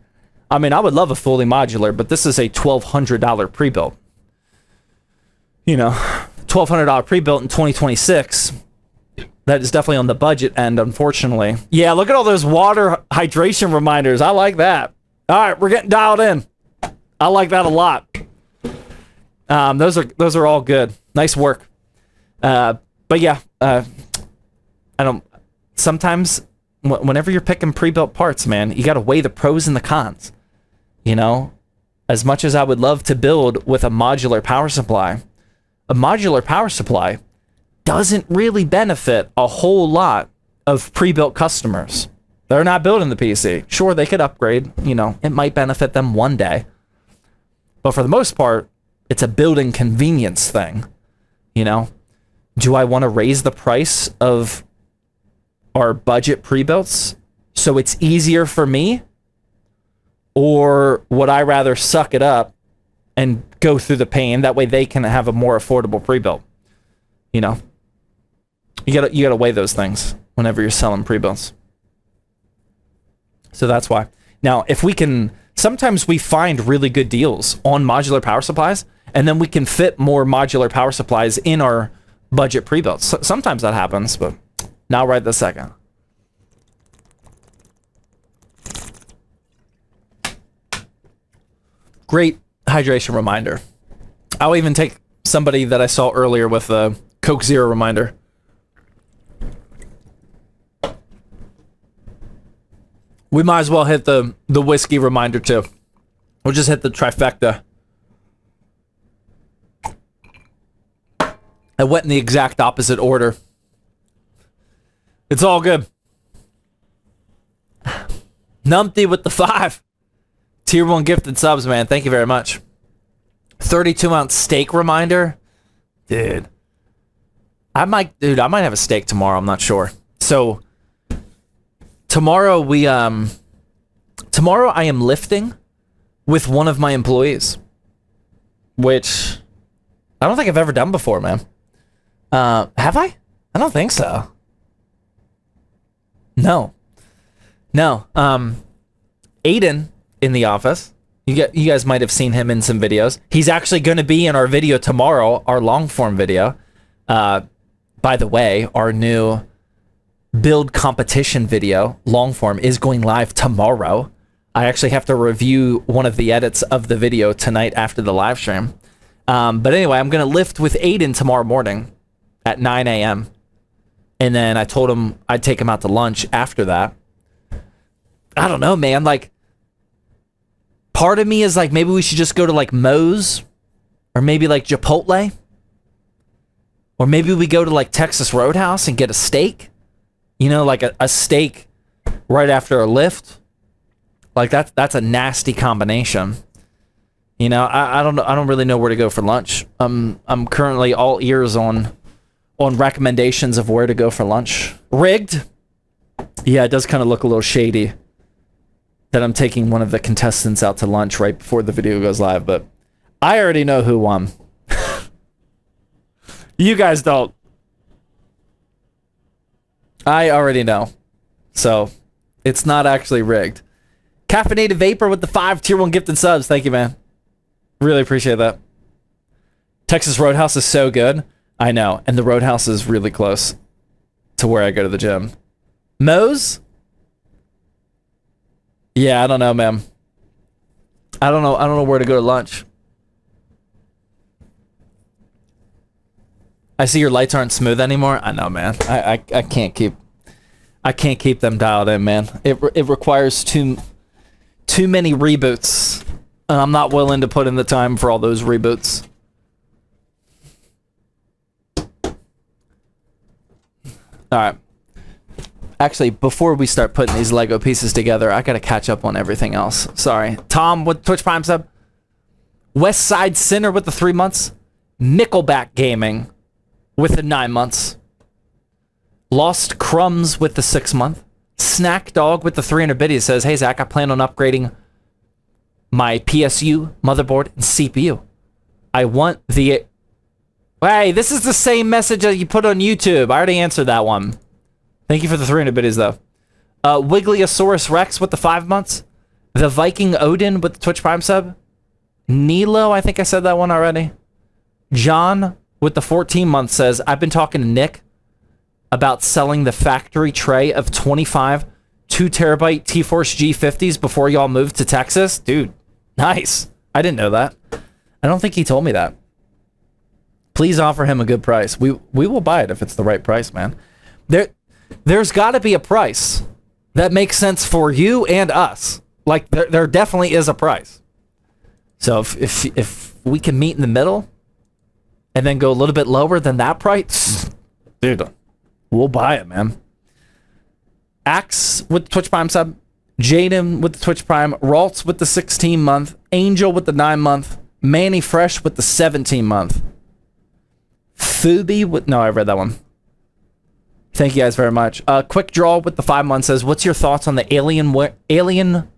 I mean, I would love a fully modular, but this is a $1,200 pre-built. You know, $1,200 pre-built in 2026. That is definitely on the budget end, unfortunately. Yeah, look at all those water hydration reminders. I like that. All right, we're getting dialed in. I like that a lot. Those are all good. Nice work. But yeah, I don't. Sometimes, whenever you're picking pre-built parts, man, you got to weigh the pros and the cons. You know, as much as I would love to build with a modular power supply doesn't really benefit a whole lot of pre-built customers. They're not building the PC. Sure, they could upgrade. You know, it might benefit them one day. But for the most part, it's a building convenience thing. You know, do I want to raise the price of our budget pre-builts so it's easier for me? Or would I rather suck it up and go through the pain? That way they can have a more affordable pre-built. You know, you gotta weigh those things whenever you're selling pre-builts. So that's why. Now, if we can, sometimes we find really good deals on modular power supplies, and then we can fit more modular power supplies in our budget pre-builts. So, sometimes that happens, but not right this second. Great hydration reminder. I'll even take somebody that I saw earlier with a Coke Zero reminder. We might as well hit the whiskey reminder too. We'll just hit the trifecta. I went in the exact opposite order. It's all good. Numpty with the 5. Tier 1 gifted subs, man. Thank you very much. 32-ounce steak reminder. Dude. I might have a steak tomorrow. I'm not sure. So tomorrow I am lifting with one of my employees, which I don't think I've ever done before, man. Have I? I don't think so. No. Aiden in the office. You guys might have seen him in some videos. He's actually going to be in our video tomorrow, our long form video. By the way, our new build competition video, long form, is going live tomorrow. I actually have to review one of the edits of the video tonight after the live stream. But anyway, I'm going to lift with Aiden tomorrow morning at 9 a.m. And then I told him I'd take him out to lunch after that. I don't know, man. Like, part of me is like, maybe we should just go to like Moe's or maybe like Chipotle. Or maybe we go to like Texas Roadhouse and get a steak. You know, like a steak right after a lift. Like that's a nasty combination. You know, I don't really know where to go for lunch. I'm currently all ears on recommendations of where to go for lunch. Rigged? Yeah, it does kind of look a little shady that I'm taking one of the contestants out to lunch right before the video goes live, but I already know who won. You guys don't. I already know. So, it's not actually rigged. Caffeinated Vapor with the 5 tier 1 gifted subs. Thank you, man. Really appreciate that. Texas Roadhouse is so good. I know. And the Roadhouse is really close to where I go to the gym. Moe's? Yeah, I don't know, man. I don't know where to go to lunch. I see your lights aren't smooth anymore. I know, man. I can't keep them dialed in, man. It requires too many reboots, and I'm not willing to put in the time for all those reboots. All right. Actually, before we start putting these Lego pieces together, I gotta catch up on everything else. Sorry, Tom with Twitch Prime sub. West Side Center with the 3 months. Nickelback Gaming with the 9 months. Lost Crumbs with the 6 month. Snack Dog with the 300 biddies says, hey, Zach, I plan on upgrading my PSU, motherboard, and CPU. I want the... Hey, this is the same message that you put on YouTube. I already answered that one. Thank you for the 300 biddies, though. Wigglyosaurus Rex with the 5 months. The Viking Odin with the Twitch Prime sub. Nilo, I think I said that one already. John with the 14 months says, I've been talking to Nick about selling the factory tray of 25 2TB T-Force G50s before y'all moved to Texas. Dude, nice. I didn't know that. I don't think he told me that. Please offer him a good price. We will buy it if it's the right price, man. There's got to be a price that makes sense for you and us. Like, there definitely is a price. So if we can meet in the middle and then go a little bit lower than that price, dude, we'll buy it, man. Axe with the Twitch Prime sub. Jaden with the Twitch Prime. Raltz with the 16 month. Angel with the 9 month. Manny Fresh with the 17 month. Fubi with... No, I read that one. Thank you guys very much. Quick Draw with the 5 months says, what's your thoughts on the Alien...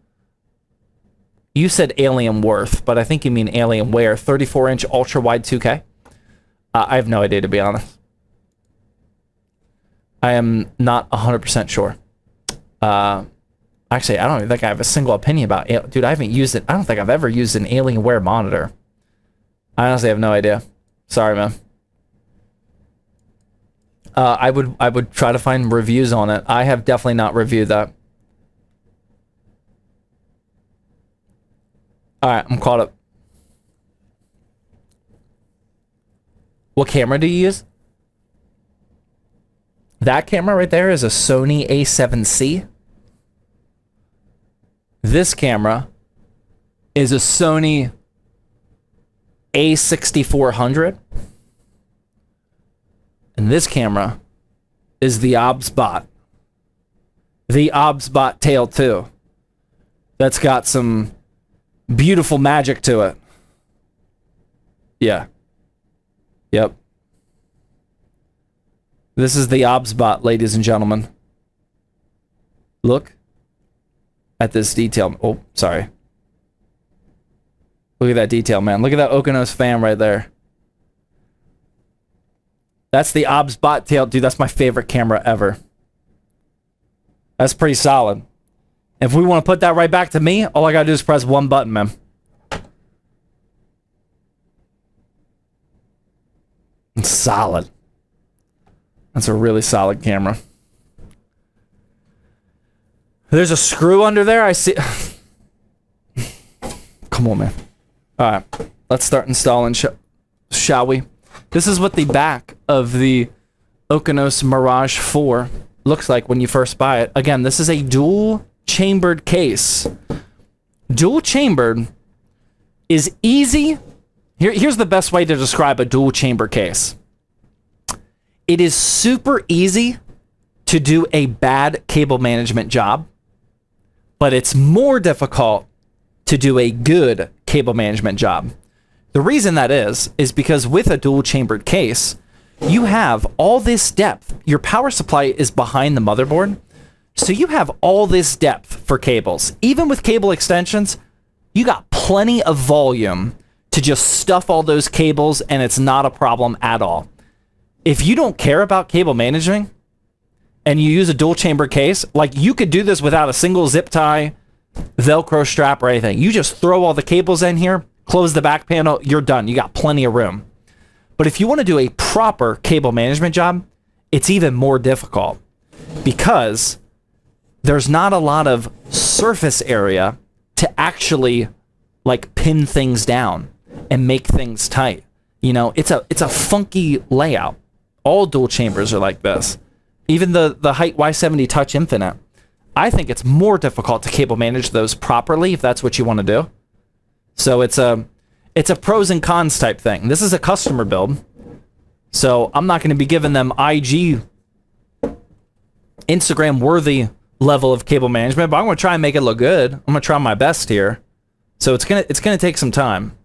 You said Alien Worth, but I think you mean Alienware 34-inch ultra-wide 2K? I have no idea, to be honest. I am not 100% sure. Actually, I don't even think I have a single opinion about it. Dude, I haven't used it. I don't think I've ever used an Alienware monitor. I honestly have no idea. Sorry, man. I would try to find reviews on it. I have definitely not reviewed that. Alright, I'm caught up. What camera do you use? That camera right there is a Sony A7C. This camera is a Sony A6400. And this camera is the OBSBot. The OBSBot Tail 2. That's got some beautiful magic to it. Yeah. Yep. This is the OBSBot, ladies and gentlemen. Look at this detail. Oh, sorry. Look at that detail, man. Look at that Okinos fan right there. That's the OBSBot tail. Dude, that's my favorite camera ever. That's pretty solid. If we want to put that right back to me, all I gotta do is press one button, man. It's solid. That's a really solid camera. There's a screw under there. I see. Come on, man. All right, let's start installing, shall we? This is what the back of the Okinos Mirage 4 looks like when you first buy it. Again, this is a dual-chambered case. Dual-chambered is easy. Here's the best way to describe a dual-chamber case. It is super easy to do a bad cable management job, but it's more difficult to do a good cable management job. The reason that is because with a dual-chambered case, you have all this depth. Your power supply is behind the motherboard, so you have all this depth for cables. Even with cable extensions, you got plenty of volume to just stuff all those cables, and it's not a problem at all. If you don't care about cable management, and you use a dual-chamber case, like, you could do this without a single zip tie, Velcro strap, or anything. You just throw all the cables in here, close the back panel, you're done. You got plenty of room. But if you want to do a proper cable management job, it's even more difficult because there's not a lot of surface area to actually like pin things down and make things tight. You know, it's a funky layout. All dual chambers are like this. Even the Height Y70 Touch Infinite. I think it's more difficult to cable manage those properly if that's what you want to do. So it's a pros and cons type thing. This is a customer build, so I'm not going to be giving them IG, Instagram worthy level of cable management, but I'm going to try and make it look good. I'm going to try my best here. So it's gonna take some time.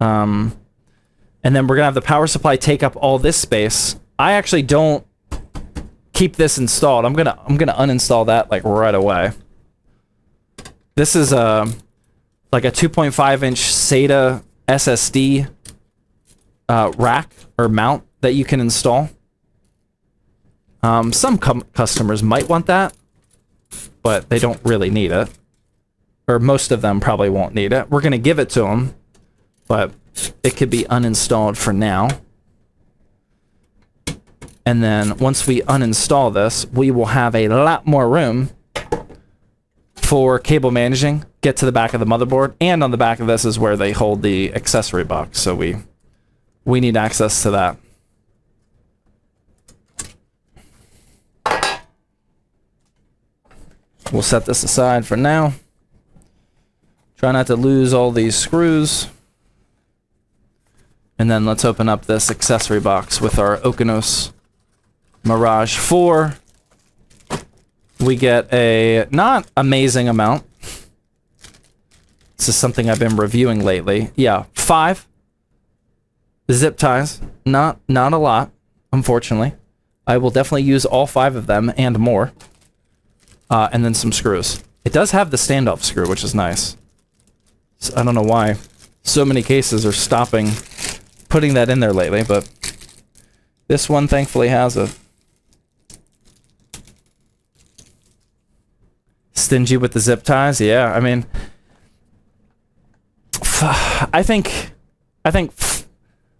And then we're gonna have the power supply take up all this space. I actually don't keep this installed. I'm gonna uninstall that like right away. This is like a 2.5-inch SATA SSD rack or mount that you can install. Some customers might want that, but they don't really need it. Or most of them probably won't need it. We're gonna give it to them, but it could be uninstalled for now. And then once we uninstall this, we will have a lot more room for cable managing. Get to the back of the motherboard, and on the back of this is where they hold the accessory box. So we need access to that. We'll set this aside for now. Try not to lose all these screws. And then let's open up this accessory box with our Okinos Mirage 4. We get a not amazing amount. This is something I've been reviewing lately. Yeah, 5 zip ties. Not a lot, unfortunately. I will definitely use all 5 of them and more. And then some screws. It does have the standoff screw, which is nice. So I don't know why so many cases are stopping putting that in there lately, but this one thankfully has it. Stingy with the zip ties, yeah. I mean, I think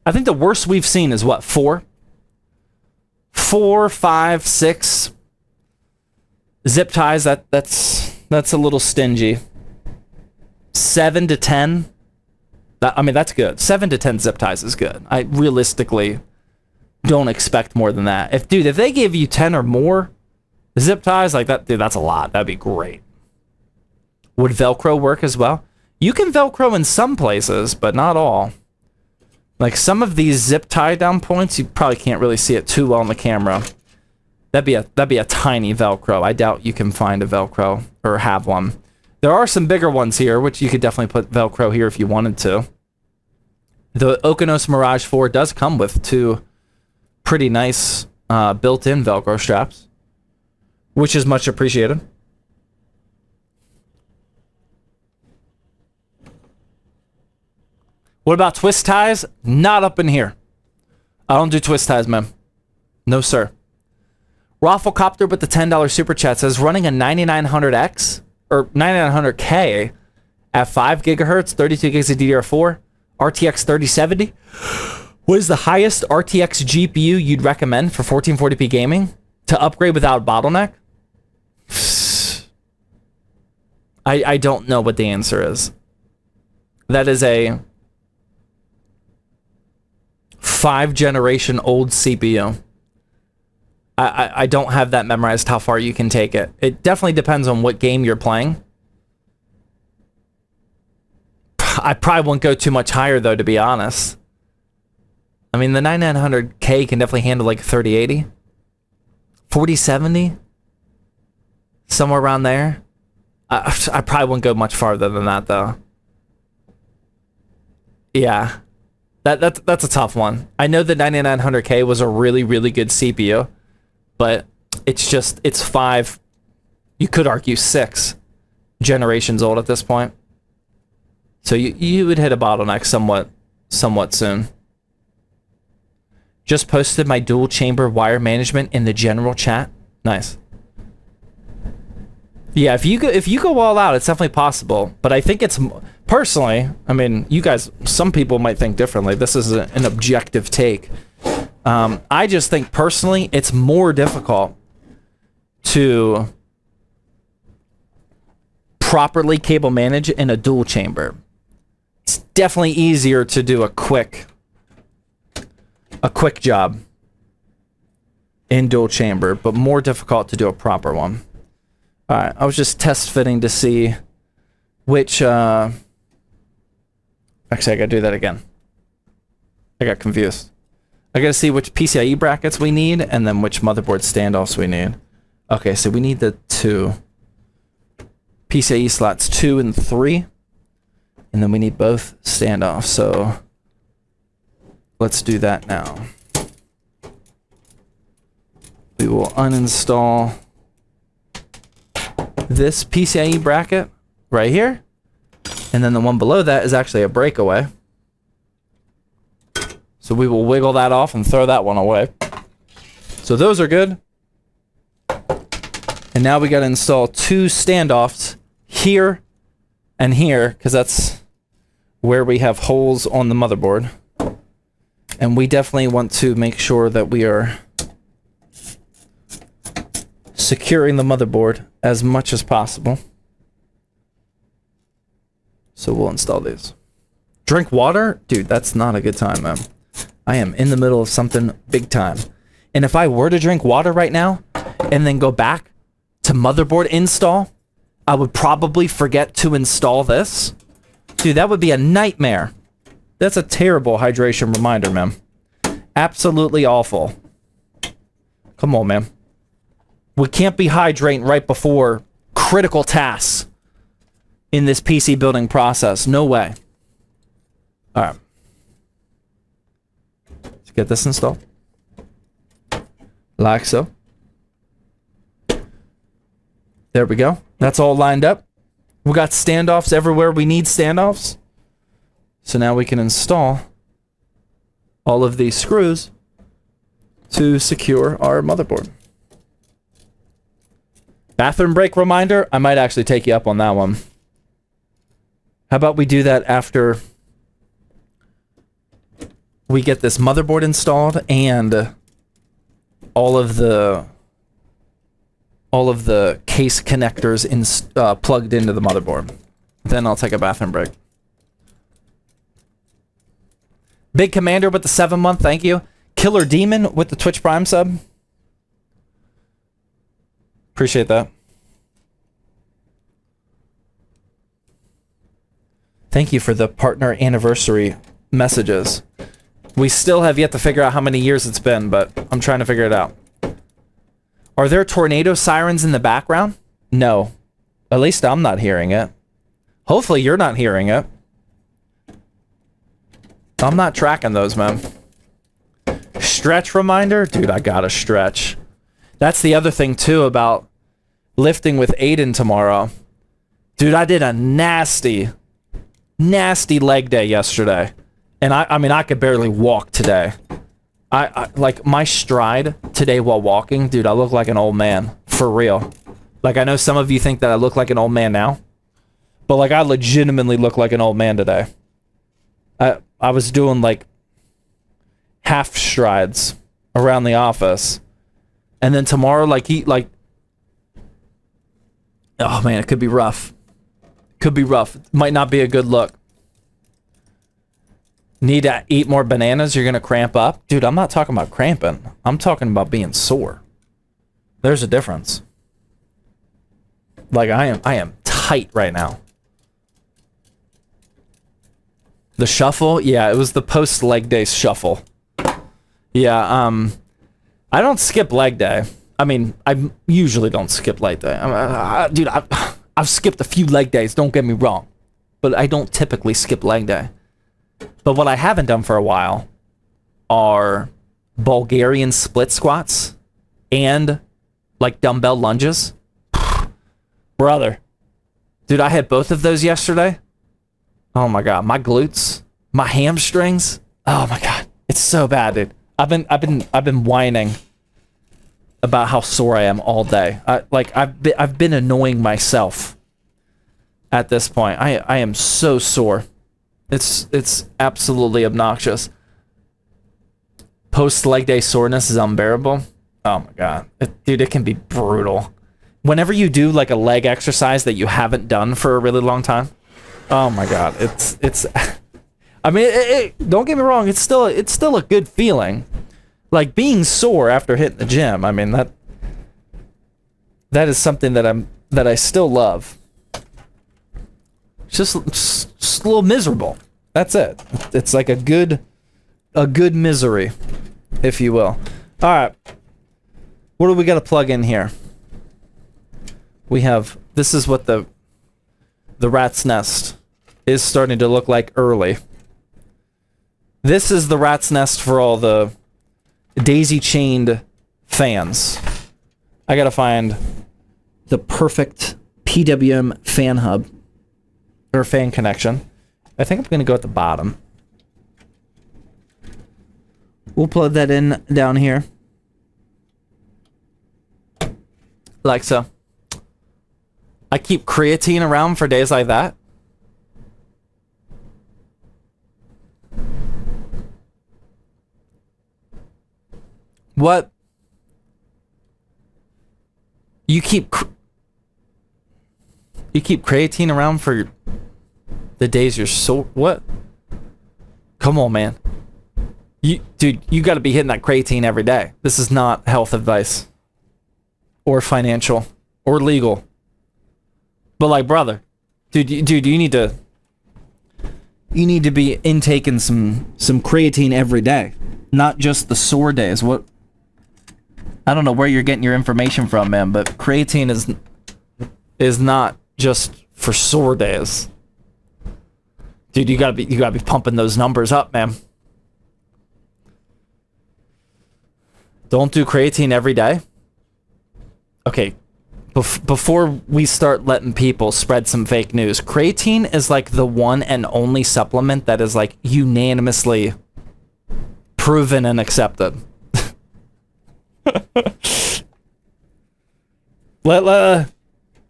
the worst we've seen is what, 4, 5, 6 zip ties. That's a little stingy. 7 to 10. I mean, that's good. 7 to 10 zip ties is good. I realistically don't expect more than that. If they give you 10 or more zip ties like that, dude, that's a lot. That'd be great. Would Velcro work as well? You can Velcro in some places, but not all. Like some of these zip tie down points, you probably can't really see it too well on the camera. That'd be a tiny Velcro. I doubt you can find a Velcro or have one. There are some bigger ones here, which you could definitely put Velcro here if you wanted to. The Okinos Mirage 4 does come with 2 pretty nice built-in Velcro straps, which is much appreciated. What about twist ties? Not up in here. I don't do twist ties, man. No, sir. Rafflecopter with the $10 super chat says running a 9900X or 9900K at 5 gigahertz, 32 gigs of DDR4, RTX 3070. What is the highest RTX GPU you'd recommend for 1440p gaming to upgrade without bottleneck? I don't know what the answer is. That is a 5 generation old CPU. I don't have that memorized how far you can take it. It definitely depends on what game you're playing. I probably won't go too much higher though, to be honest. I mean, the 9900K can definitely handle like 3080. 4070? Somewhere around there. I probably won't go much farther than that though. Yeah. That's a tough one. I know the 9900K was a really, really good CPU, but it's 5, you could argue 6 generations old at this point. So you would hit a bottleneck somewhat soon. Just posted my dual chamber wire management in the general chat. Nice. Yeah, if you go all out, it's definitely possible. But I think it's personally, I mean, you guys, some people might think differently. This is an objective take. I just think personally, it's more difficult to properly cable manage in a dual chamber. It's definitely easier to do a quick job in dual chamber, but more difficult to do a proper one. All right, I was just test fitting to see which, actually I gotta do that again. I got confused. I gotta see which PCIe brackets we need and then which motherboard standoffs we need. Okay, so we need the 2 PCIe slots 2 and 3, and then we need both standoffs. So let's do that now. We will uninstall this PCIe bracket right here. And then the one below that is actually a breakaway. So we will wiggle that off and throw that one away. So those are good. And now we got to install 2 standoffs here and here, because that's where we have holes on the motherboard. And we definitely want to make sure that we are securing the motherboard as much as possible. So we'll install these. Drink water? Dude, that's not a good time, man. I am in the middle of something big time. And if I were to drink water right now and then go back to motherboard install, I would probably forget to install this. Dude, that would be a nightmare. That's a terrible hydration reminder, man. Absolutely awful. Come on, man. We can't be hydrating right before critical tasks in this PC building process. No way. All right. Let's get this installed. Like so. There we go. That's all lined up. We got standoffs everywhere we need standoffs. So now we can install all of these screws to secure our motherboard. Bathroom break reminder. I might actually take you up on that one. How about we do that after we get this motherboard installed and all of the case connectors plugged into the motherboard. Then I'll take a bathroom break. Big Commander with the 7-month, thank you. Killer Demon with the Twitch Prime sub. Appreciate that. Thank you for the partner anniversary messages. We still have yet to figure out how many years it's been, but I'm trying to figure it out. Are there tornado sirens in the background? No. At least I'm not hearing it. Hopefully you're not hearing it. I'm not tracking those, man. Stretch reminder? Dude, I gotta stretch. That's the other thing, too, about lifting with Aiden tomorrow. Dude, I did a nasty leg day yesterday. And I mean, I could barely walk today. I like my stride today while walking, dude, I look like an old man. For real. Like, I know some of you think that I look like an old man now. But, like, I legitimately look like an old man today. I was doing, like, half strides around the office. And then tomorrow, like, oh, man, it could be rough. Could be rough. Might not be a good look. Need to eat more bananas, you're going to cramp up? Dude, I'm not talking about cramping. I'm talking about being sore. There's a difference. Like, I am tight right now. The shuffle? Yeah, it was the post-leg day shuffle. Yeah, I don't skip leg day. I mean, I usually don't skip leg day. Dude, I've skipped a few leg days, don't get me wrong. But I don't typically skip leg day. But what I haven't done for a while are Bulgarian split squats and, like, dumbbell lunges. Brother. Dude, I had both of those yesterday. Oh my god, my glutes, my hamstrings. Oh my god, it's so bad, dude. I've been whining about how sore I am all day. I've been annoying myself at this point. I am so sore. It's absolutely obnoxious. Post leg day soreness is unbearable. Oh my god, dude, it can be brutal. Whenever you do like a leg exercise that you haven't done for a really long time. Oh my god, it's I mean, don't get me wrong, it's still a good feeling. Like being sore after hitting the gym. I mean, that is something that I still love. It's just a little miserable. That's it. It's like a good misery, if you will. All right. What do we got to plug in here? We have, this is what the rat's nest is starting to look like early. This is the rat's nest for all the daisy-chained fans. I gotta find the perfect PWM fan hub, or fan connection. I think I'm gonna go at the bottom. We'll plug that in down here. Like so. I keep creatine around for days like that. What? You keep creatine around for the days you're so... What? Come on, man. Dude, you got to be hitting that creatine every day. This is not health advice. Or financial. Or legal. But like, brother. Dude, you need to... You need to be intaking some creatine every day. Not just the sore days. What... I don't know where you're getting your information from, man, but creatine is not just for sore days. Dude, you gotta be pumping those numbers up, man. Don't do creatine every day. Okay, before we start letting people spread some fake news, creatine is like the one and only supplement that is like unanimously proven and accepted.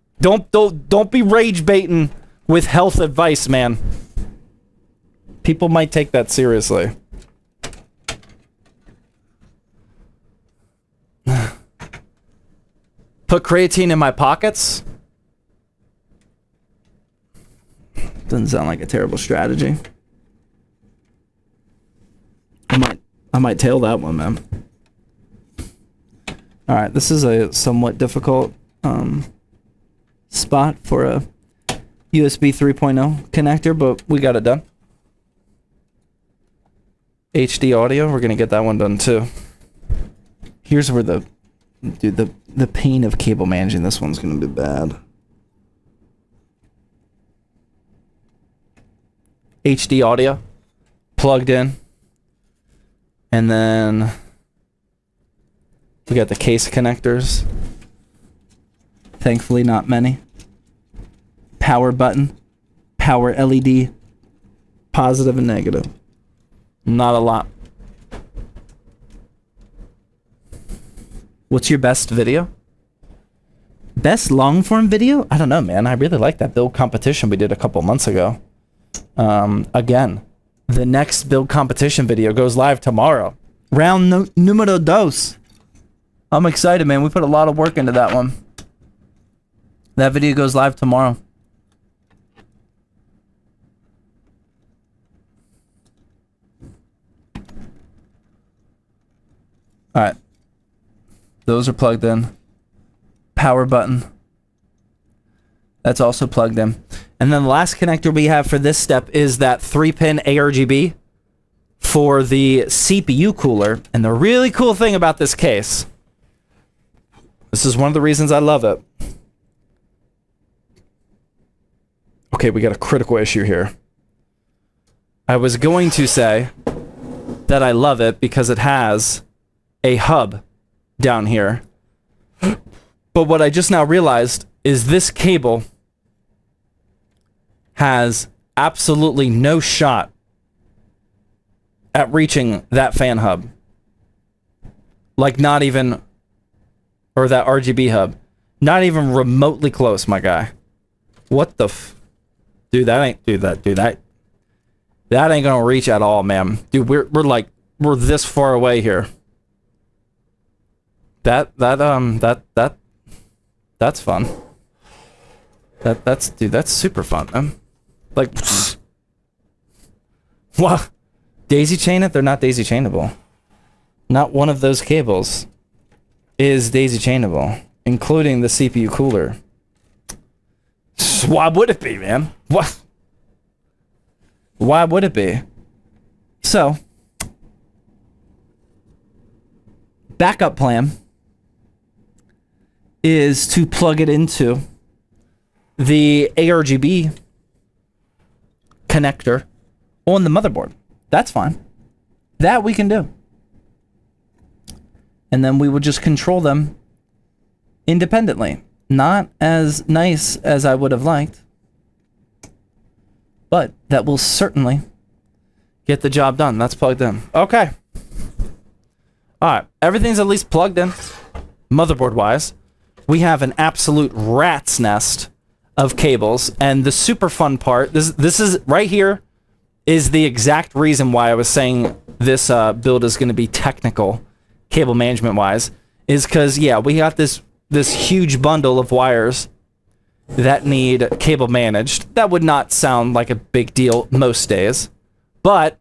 Don't be rage baiting with health advice, man. People might take that seriously. Put creatine in my pockets? Doesn't sound like a terrible strategy. I might tail that one, man. Alright, this is a somewhat difficult spot for a USB 3.0 connector, but we got it done. HD audio, we're gonna get that one done too. Here's where the pain of cable managing this one's gonna be bad. HD audio plugged in, and then we got the case connectors. Thankfully, not many. Power button, power LED, positive and negative. Not a lot. What's your best video? Best long form video? I don't know, man. I really like that build competition we did a couple months ago. Again, the next build competition video goes live tomorrow. Round numero dos. I'm excited, man. We put a lot of work into that one. That video goes live tomorrow. Alright. Those are plugged in. Power button. That's also plugged in. And then the last connector we have for this step is that 3-pin ARGB for the CPU cooler. And the really cool thing about this case, this is one of the reasons I love it. Okay, we got a critical issue here. I was going to say that I love it because it has a hub down here. But what I just now realized is this cable has absolutely no shot at reaching that fan hub. Like not even, or that RGB hub. Not even remotely close, my guy. What the dude, that ain't, that ain't gonna reach at all, man. Dude, we're this far away here. That's fun. That's super fun, man. Like, what? Daisy chain it? They're not daisy chainable. Not one of those cables is daisy chainable, including the CPU cooler. Why would it be, man? What? Why would it be? So, backup plan is to plug it into the ARGB connector on the motherboard. That's fine. That we can do. And then we would just control them independently. Not as nice as I would have liked, but that will certainly get the job done. That's plugged in. Okay. Alright, everything's at least plugged in, motherboard-wise. We have an absolute rat's nest of cables, and the super fun part, this is right here, is the exact reason why I was saying this build is going to be technical, cable management wise, is because, yeah, we got this huge bundle of wires that need cable managed. That would not sound like a big deal most days, but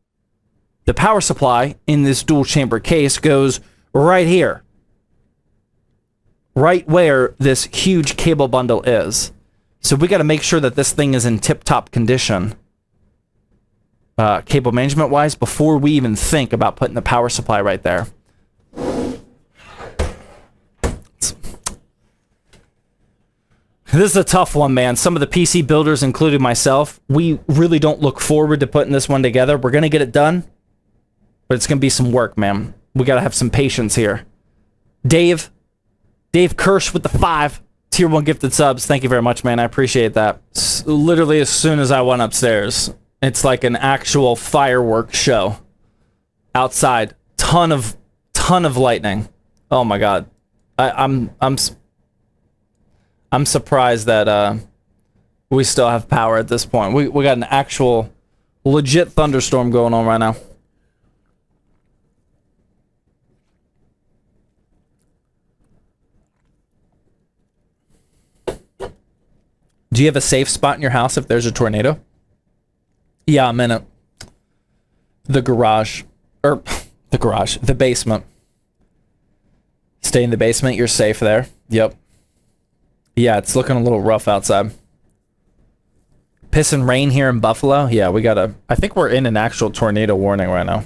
the power supply in this dual chamber case goes right here, right where this huge cable bundle is. So we got to make sure that this thing is in tip-top condition, cable management wise, before we even think about putting the power supply right there. This is a tough one, man. Some of the PC builders, including myself, we really don't look forward to putting this one together. We're going to get it done, but it's going to be some work, man. We got to have some patience here. Dave Kirsch with the 5 tier 1 gifted subs. Thank you very much, man. I appreciate that. Literally as soon as I went upstairs, it's like an actual fireworks show outside. Ton of lightning. Oh my god. I'm surprised that we still have power at this point. We got an actual legit thunderstorm going on right now. Do you have a safe spot in your house if there's a tornado? Yeah, I'm in it. The garage. The basement. Stay in the basement, you're safe there. Yep. Yeah, it's looking a little rough outside. Piss and rain here in Buffalo? Yeah, I think we're in an actual tornado warning right now.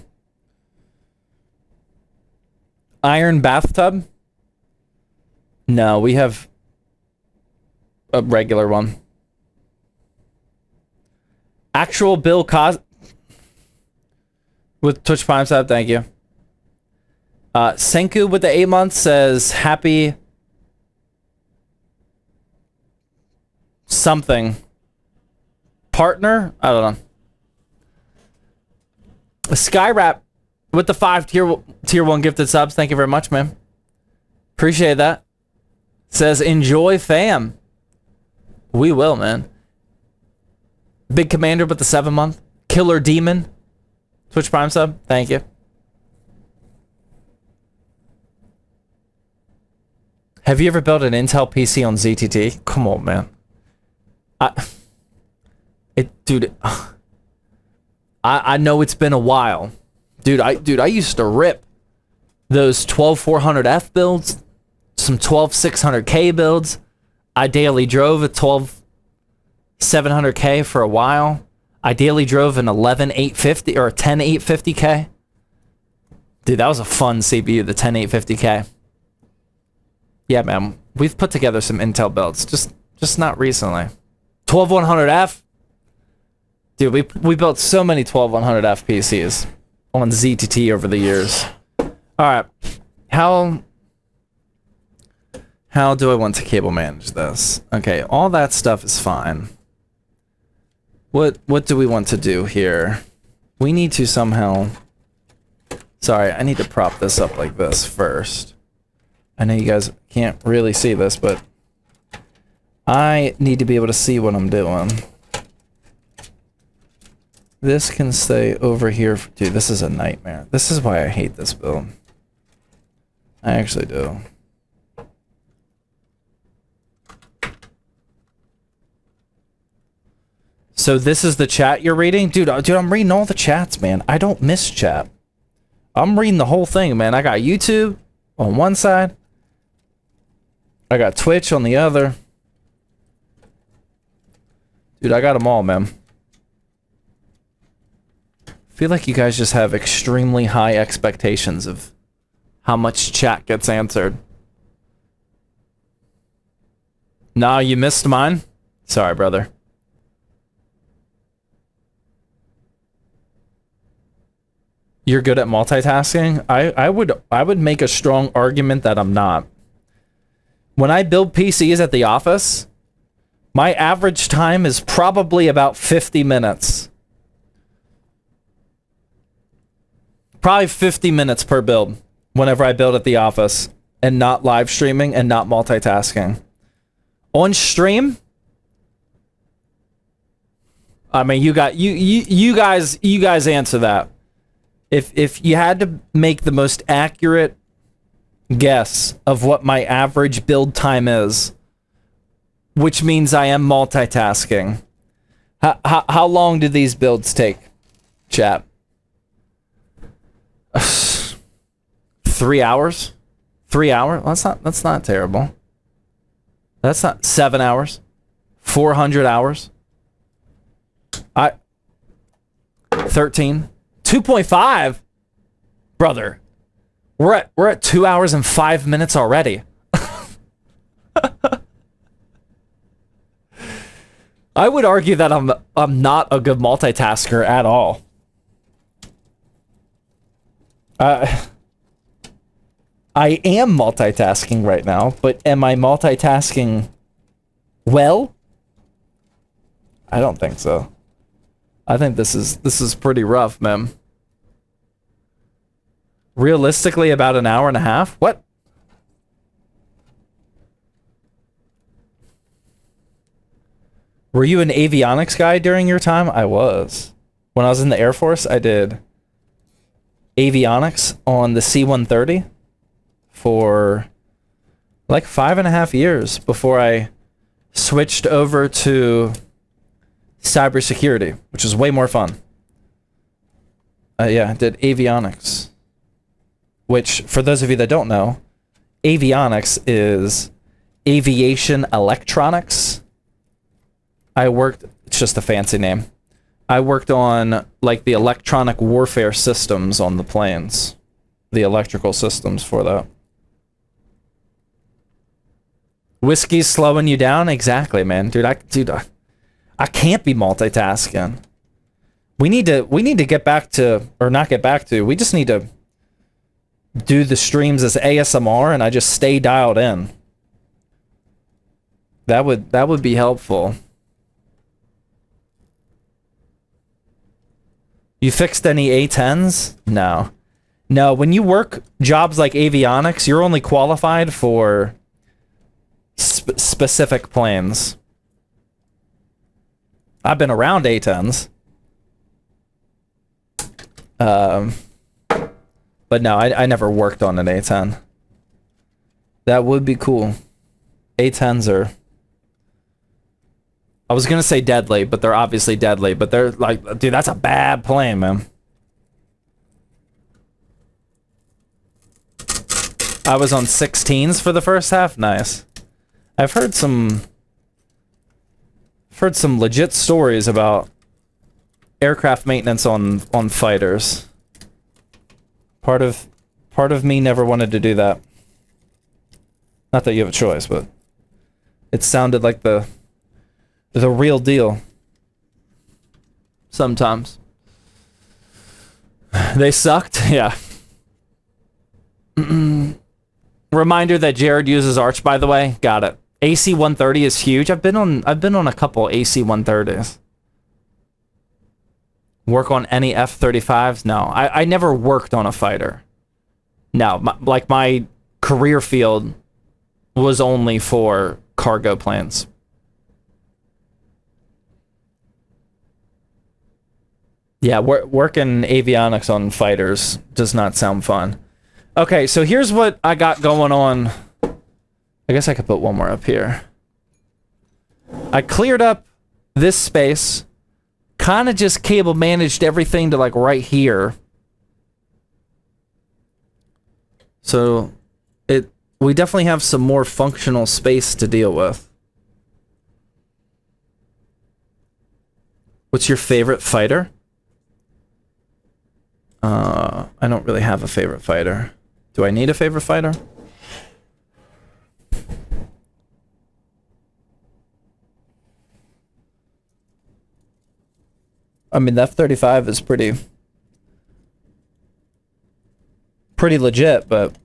Iron bathtub? No, we have a regular one. Actual Bill Cos... with Twitch Prime sub, thank you. Senku with the 8 months says happy... something. Partner? I don't know. Skyrap with the 5 tier 1 gifted subs. Thank you very much, man. Appreciate that. Says enjoy fam. We will, man. Big Commander with the 7 month. Killer Demon. Twitch Prime sub. Thank you. Have you ever built an Intel PC on ZTT? Come on, man. Dude, I know it's been a while. Dude, I used to rip those 12400F builds, some 12600K builds. I daily drove a 12700K for a while. I daily drove an 11850 or a 10850K. Dude, that was a fun CPU, the 10850K. Yeah, man, we've put together some Intel builds, just not recently. 12100F. Dude, we built so many 12100F PCs on ZTT over the years. Alright. How do I want to cable manage this? Okay, all that stuff is fine. What do we want to do here? We need to somehow... Sorry, I need to prop this up like this first. I know you guys can't really see this, but... I need to be able to see what I'm doing. This can stay over here. Dude, this is a nightmare. This is why I hate this build. I actually do. So this is the chat you're reading? Dude, I'm reading all the chats, man. I don't miss chat. I'm reading the whole thing, man. I got YouTube on one side. I got Twitch on the other. Dude, I got them all, man. I feel like you guys just have extremely high expectations of how much chat gets answered. Nah, you missed mine? Sorry, brother. You're good at multitasking? I would make a strong argument that I'm not. When I build PCs at the office, my average time is probably about 50 minutes. Probably 50 minutes per build whenever I build at the office and not live streaming and not multitasking. On stream, I mean, you guys answer that. If you had to make the most accurate guess of what my average build time is, which means I am multitasking, how long do these builds take, chat? 3 hours? 3 hours? That's not terrible. That's not 7 hours. 400 hours. 13. 2.5? Brother. We're at 2 hours and 5 minutes already. I would argue that I'm not a good multitasker at all. I am multitasking right now, but am I multitasking well? I don't think so. I think this is pretty rough, man. Realistically, about an hour and a half? What? Were you an avionics guy during your time? I was. When I was in the Air Force, I did avionics on the C-130 for like 5.5 years before I switched over to cybersecurity, which is way more fun. Yeah, I did avionics, which, for those of you that don't know, avionics is aviation electronics. It's just a fancy name. I worked on like the electronic warfare systems on the planes, the electrical systems for that. Whiskey's slowing you down? Exactly, man. Dude, I can't be multitasking. We need to get back to, or not get back to, we just need to do the streams as ASMR and I just stay dialed in. That would be helpful. You fixed any A10s? No. No, when you work jobs like avionics, you're only qualified for specific planes. I've been around A10s. But no, I never worked on an A10. That would be cool. A10s are... I was gonna say deadly, but they're obviously deadly. But they're like, dude, that's a bad plane, man. I was on 16s for the first half. Nice. I've heard some legit stories about aircraft maintenance on fighters. Part of me never wanted to do that. Not that you have a choice, but it sounded like the real deal. Sometimes. They sucked? Yeah. Reminder that Jared uses Arch, by the way. Got it. AC 130 is huge. I've been on a couple AC 130s. Work on any F-35s? No. I never worked on a fighter. No, my career field was only for cargo planes. Yeah, working avionics on fighters does not sound fun. Okay, so here's what I got going on. I guess I could put one more up here. I cleared up this space. Kind of just cable managed everything to like right here. So we definitely have some more functional space to deal with. What's your favorite fighter? I don't really have a favorite fighter. Do I need a favorite fighter? I mean, the F-35 is pretty pretty legit, but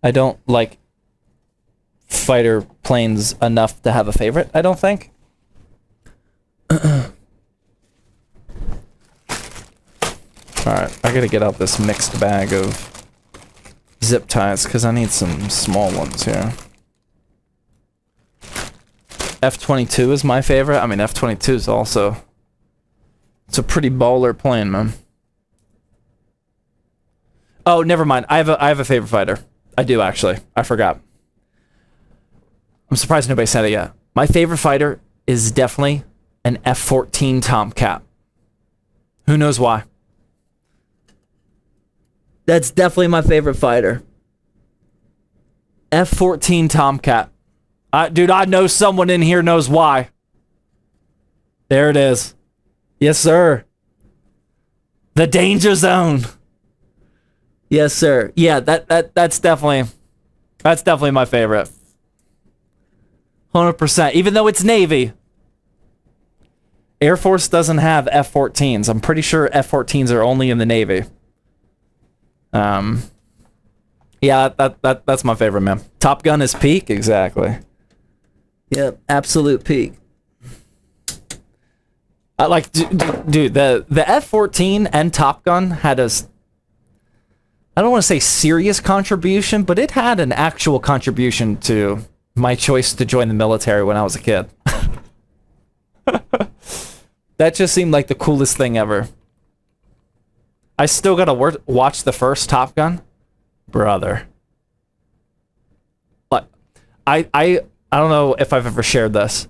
I don't like fighter planes enough to have a favorite, I don't think. Alright, I gotta get out this mixed bag of zip ties, because I need some small ones here. F-22 is my favorite. I mean, F-22 is also... It's a pretty baller plane, man. Oh, never mind. I have a favorite fighter. I do, actually. I forgot. I'm surprised nobody said it yet. My favorite fighter is definitely an F-14 Tomcat. Who knows why? That's definitely my favorite fighter. F-14 Tomcat. Dude, I know someone in here knows why. There it is. Yes, sir. The danger zone. Yes, sir. Yeah, that's definitely my favorite. 100%. Even though it's Navy. Air Force doesn't have F-14s. I'm pretty sure F-14s are only in the Navy. Yeah, that's my favorite, man. Top Gun is peak, exactly. Yep, absolute peak. Like, dude, the F-14 and Top Gun had a, I don't want to say serious contribution, but it had an actual contribution to my choice to join the military when I was a kid. That just seemed like the coolest thing ever. I still gotta watch the first Top Gun, brother. But I don't know if I've ever shared this.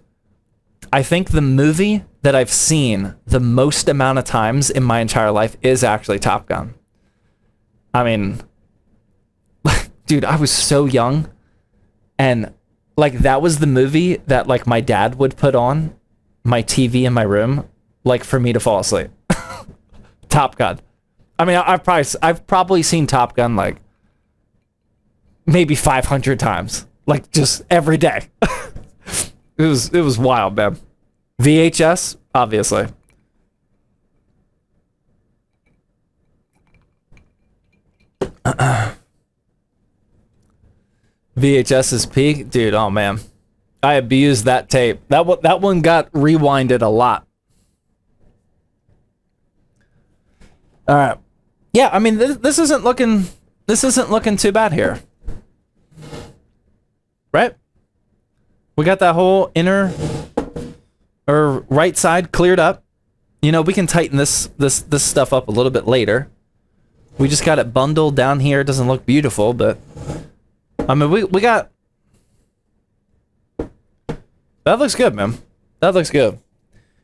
I think the movie that I've seen the most amount of times in my entire life is actually Top Gun. I mean, dude, I was so young, and like that was the movie that like my dad would put on my TV in my room, like for me to fall asleep. Top Gun. I mean, I've probably seen Top Gun like maybe 500 times, like just every day. It was wild, man. VHS, obviously. VHS is peak, dude. Oh man, I abused that tape. That one got rewinded a lot. All right. Yeah, I mean this isn't looking too bad here. Right? We got that whole inner or right side cleared up. You know, we can tighten this stuff up a little bit later. We just got it bundled down here. It doesn't look beautiful, but I mean we got, that looks good, man. That looks good.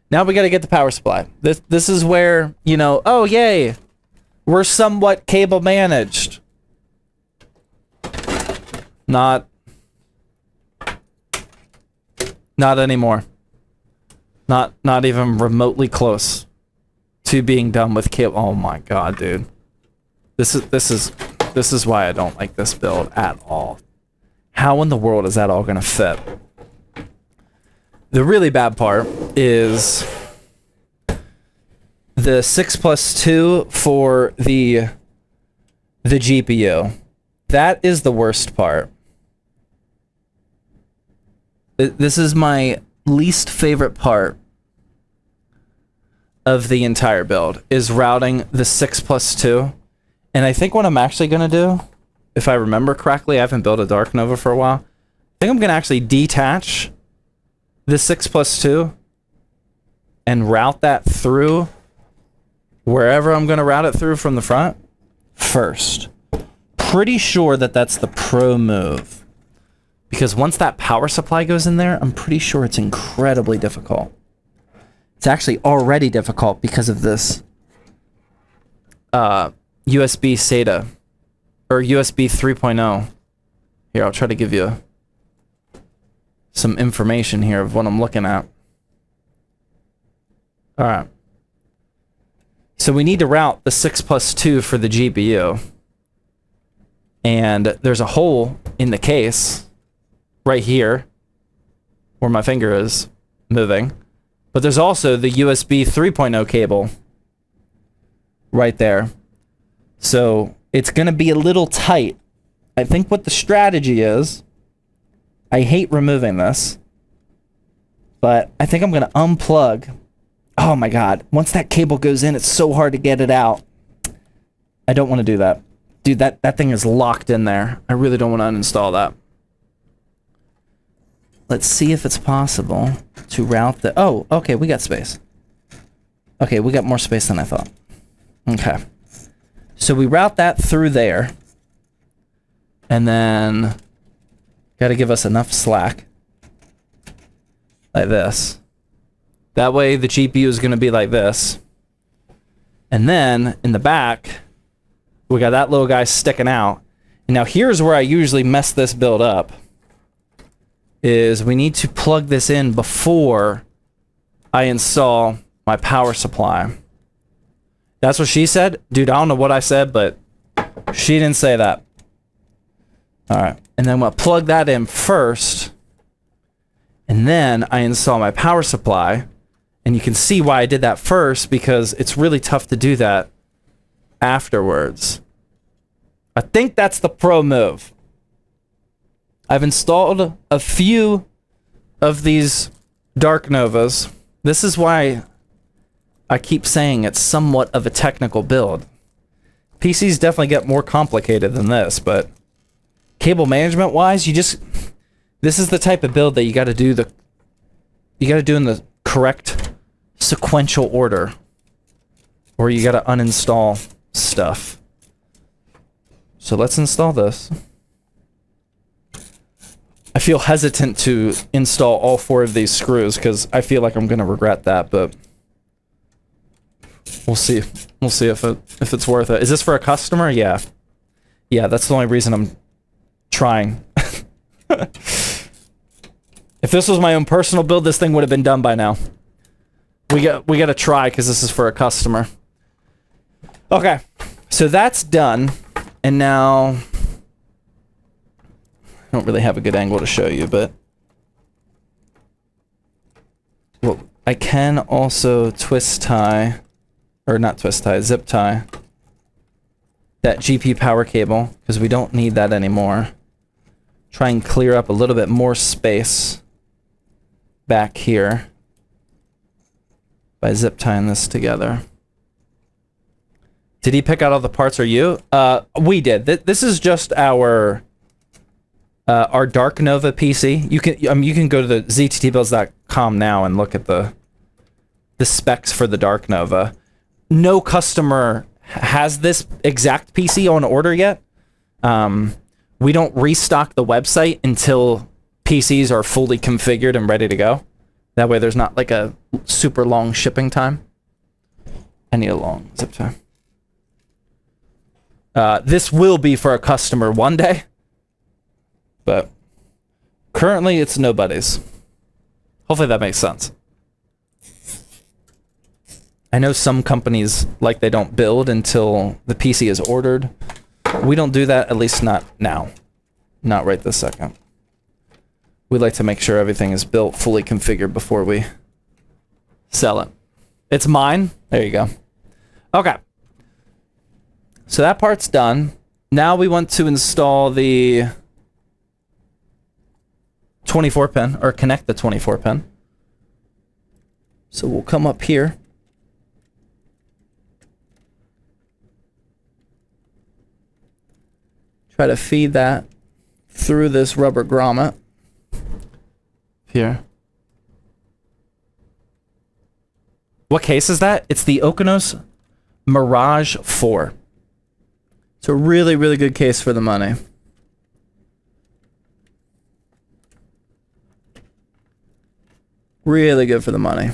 Now we got to get the power supply. This is where, you know, oh yay, we're somewhat cable managed. Not anymore. Not even remotely close to being done with cable. Oh my god, dude. This is why I don't like this build at all. How in the world is that all gonna fit? The really bad part is the 6+2 for the GPU. That is the worst part. This is my least favorite part of the entire build, is routing the 6+2. And I think what I'm actually gonna do, if I remember correctly, I haven't built a Dark Nova for a while. I think I'm gonna actually detach the 6+2 and route that through wherever I'm gonna route it through from the front first. Pretty sure that that's the pro move, because once that power supply goes in there, I'm pretty sure it's incredibly difficult. It's actually already difficult because of this USB SATA or USB 3.0. Here, I'll try to give you some information here of what I'm looking at. All right. So we need to route the 6+2 for the GPU. And there's a hole in the case right here where my finger is moving. But there's also the USB 3.0 cable right there. So It's going to be a little tight. I think what the strategy is, I hate removing this, but I think I'm going to unplug. Oh my God. Once that cable goes in, it's so hard to get it out. I don't want to do that. Dude, that thing is locked in there. I really don't want to uninstall that. Let's see if it's possible to route the... Oh, okay, we got space. Okay, we got more space than I thought. Okay. So we route that through there. And then... Gotta give us enough slack. Like this. That way the GPU is going to be like this. And then, in the back, we got that little guy sticking out. And now here's where I usually mess this build up. Is we need to plug this in before I install my power supply. That's what she said? Dude, I don't know what I said, but she didn't say that. Alright, and then we'll plug that in first. And then I install my power supply. And you can see why I did that first, because it's really tough to do that afterwards. I think that's the pro move. I've installed a few of these Dark Novas. This is why I keep saying it's somewhat of a technical build. PCs definitely get more complicated than this, but cable management wise, this is the type of build that you got to do in the correct sequential order, or you got to uninstall stuff. So let's install this. I feel hesitant to install all 4 of these screws because I feel like I'm going to regret that, but we'll see. We'll see if it's worth it. Is this for a customer? Yeah. Yeah, that's the only reason I'm trying. If this was my own personal build, this thing would have been done by now. We got to try because this is for a customer. Okay. So that's done. And now I don't really have a good angle to show you, but well, I can also twist tie, or not twist tie, zip tie that GPU power cable because we don't need that anymore. Try and clear up a little bit more space back here by zip tying this together. Did he pick out all the parts or you? We did. This is just our Dark Nova PC. You can go to the zttbuilds.com now and look at the specs for the Dark Nova. No customer has this exact PC on order yet. We don't restock the website until PCs are fully configured and ready to go. That way there's not like a super long shipping time. I need a long zip tie. This will be for a customer one day, but currently it's nobody's. Hopefully that makes sense. I know some companies, like, they don't build until the PC is ordered. We don't do that, at least not now. Not right this second. We like to make sure everything is built, fully configured before we sell it. It's mine. There you go. Okay. So that part's done. Now we want to install the 24 pin, or connect the 24 pin. So we'll come up here. Try to feed that through this rubber grommet here. What case is that? It's the Okinos Mirage 4. It's a really, really good case for the money. Really good for the money.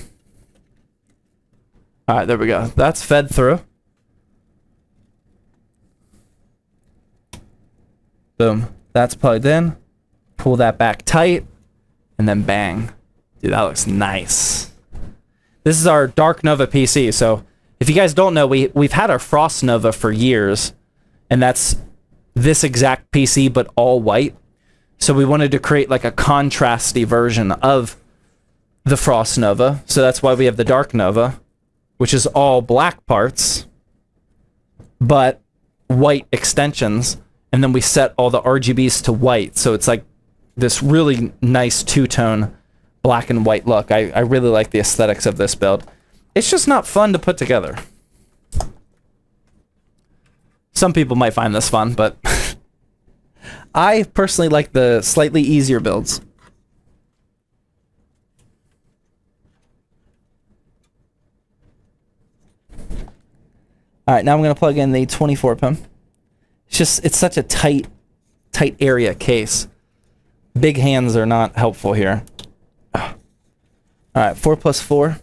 All right, there we go. That's fed through. Boom. That's plugged in. Pull that back tight. And then bang. Dude, that looks nice. This is our Dark Nova PC. So if you guys don't know, we've had our Frost Nova for years. And that's this exact PC, but all white. So we wanted to create like a contrasty version of the Frost Nova. So that's why we have the Dark Nova, which is all black parts. But white extensions, and then we set all the RGBs to white. So it's like this really nice two-tone black and white look. I really like the aesthetics of this build. It's just not fun to put together. Some people might find this fun, but I personally like the slightly easier builds. All right, now I'm going to plug in the 24 pin. It's such a tight area case. Big hands are not helpful here. All right, 4+4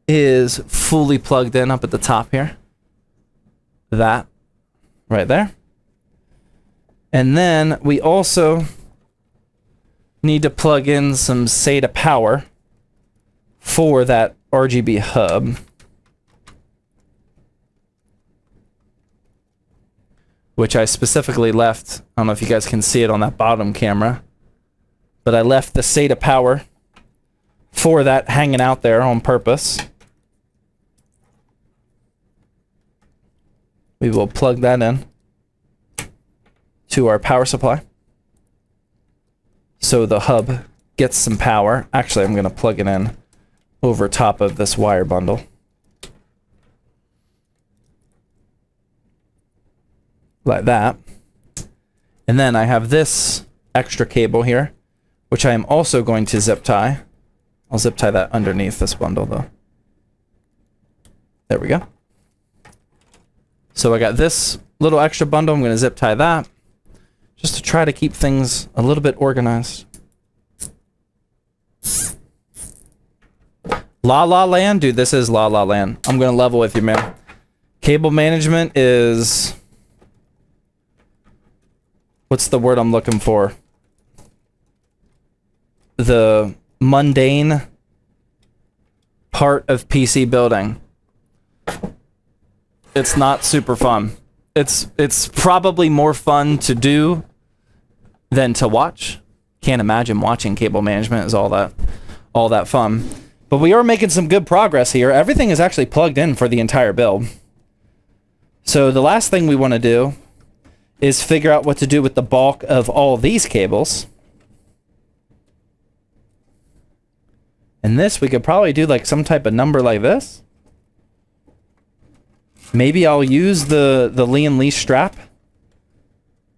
is fully plugged in up at the top here. That right there. And then we also need to plug in some SATA power for that RGB hub, which I specifically left. I don't know if you guys can see it on that bottom camera, but I left the SATA power for that hanging out there on purpose. We will plug that in to our power supply, so the hub gets some power. Actually, I'm going to plug it in over top of this wire bundle. Like that. And then I have this extra cable here, which I am also going to zip tie. I'll zip tie that underneath this bundle though. There we go. So I got this little extra bundle. I'm going to zip tie that just to try to keep things a little bit organized. La La Land? Dude, this is La La Land. I'm going to level with you, man. Cable management is... what's the word I'm looking for? The mundane part of PC building. It's not super fun. It's probably more fun to do than to watch. Can't imagine watching cable management is all that fun. But we are making some good progress here. Everything is actually plugged in for the entire build. So the last thing we want to do is figure out what to do with the bulk of all these cables. And this, we could probably do like some type of number like this. Maybe I'll use the Liam Lee strap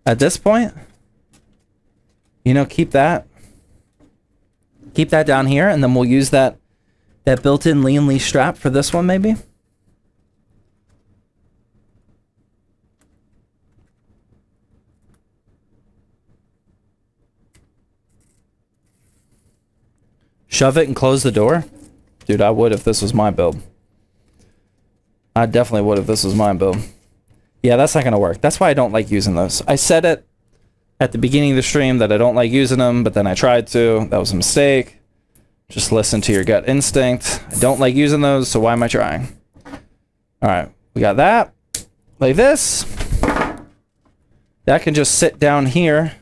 at this point. You know, keep that down here, and then we'll use that built-in Liam Lee strap for this one, maybe. Shove it and close the door? Dude, I would if this was my build. I definitely would if this was my build. Yeah, that's not going to work. That's why I don't like using those. I said it at the beginning of the stream that I don't like using them, but then I tried to. That was a mistake. Just listen to your gut instinct. I don't like using those, so why am I trying? All right, we got that. Like this. That can just sit down here.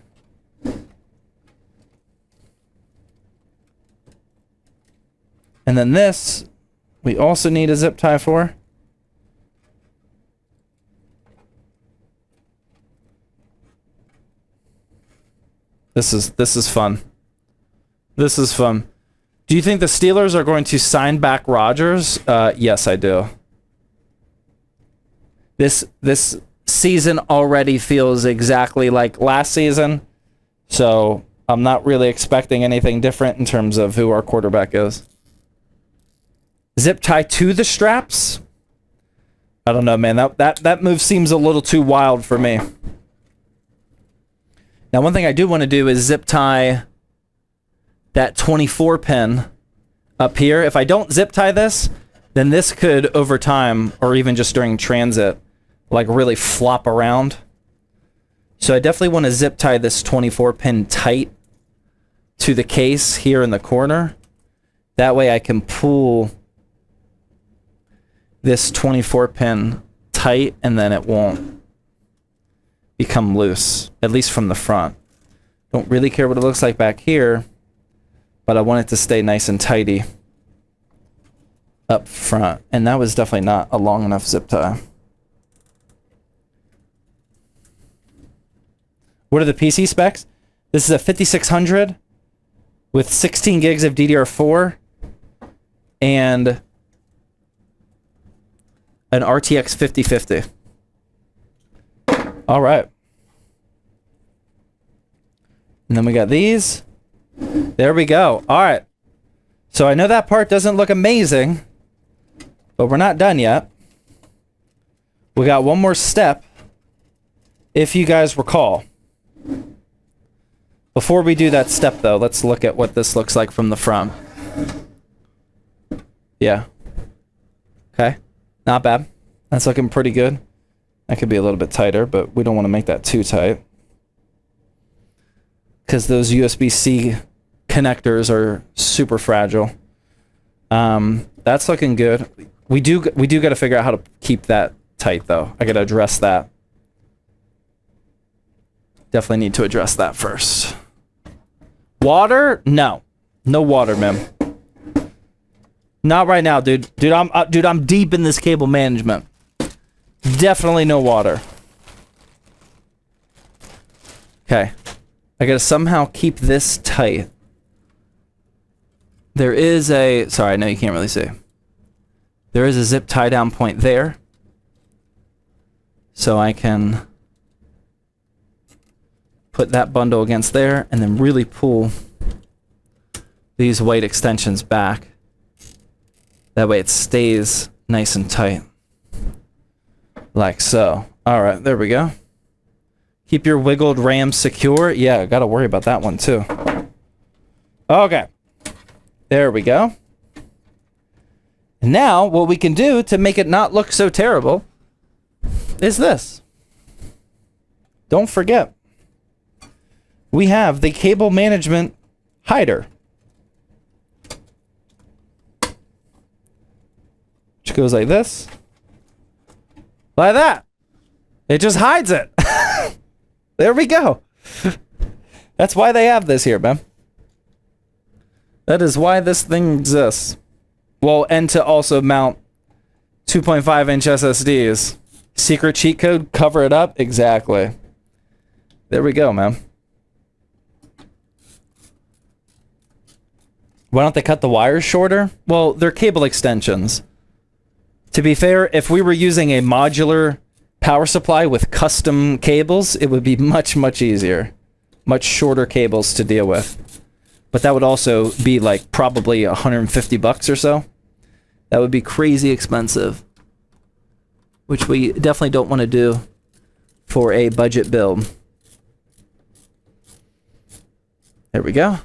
And then this, we also need a zip tie for. This is fun. This is fun. Do you think the Steelers are going to sign back Rodgers? Yes, I do. This season already feels exactly like last season, so I'm not really expecting anything different in terms of who our quarterback is. Zip tie to the straps? I don't know, man. That move seems a little too wild for me. Now, one thing I do want to do is zip tie that 24 pin up here. If I don't zip tie this, then this could, over time, or even just during transit, like really flop around. So I definitely want to zip tie this 24 pin tight to the case here in the corner. That way I can pull this 24 pin tight and then it won't become loose, at least from the front. Don't really care what it looks like back here, but I want it to stay nice and tidy. up front. And that was definitely not a long enough zip tie. What are the PC specs? This is a 5600 with 16 gigs of DDR4 and an RTX 5050. All right. And then we got these. There we go. All right. So I know that part doesn't look amazing, but we're not done yet. We got one more step, if you guys recall. Before we do that step, though, let's look at what this looks like from the front. Yeah. Okay. Not bad. That's looking pretty good. That could be a little bit tighter, but we don't want to make that too tight, because those USB-C connectors are super fragile. That's looking good. We do got to figure out how to keep that tight, though. I got to address that. Definitely need to address that first. Water? No. No water, man. Not right now, dude. Dude, I'm deep in this cable management. Definitely no water. Okay. I gotta somehow keep this tight. There is a... Sorry, I know you can't really see. There is a zip tie down point there. So I can put that bundle against there and then really pull these white extensions back. That way it stays nice and tight. Like so. Alright, there we go. Keep your wiggled RAM secure. Yeah, I gotta worry about that one too. Okay. There we go. Now, what we can do to make it not look so terrible is this. Don't forget, we have the cable management hider, which goes like this. Like that. It just hides it. There we go. That's why they have this here, man. That is why this thing exists. Well, and to also mount 2.5-inch SSDs. Secret cheat code, cover it up. Exactly. There we go, man. Why don't they cut the wires shorter? Well, they're cable extensions. To be fair, if we were using a modular power supply with custom cables, it would be much, much easier. Much shorter cables to deal with. But that would also be like probably $150 or so. That would be crazy expensive. Which we definitely don't want to do for a budget build. There we go.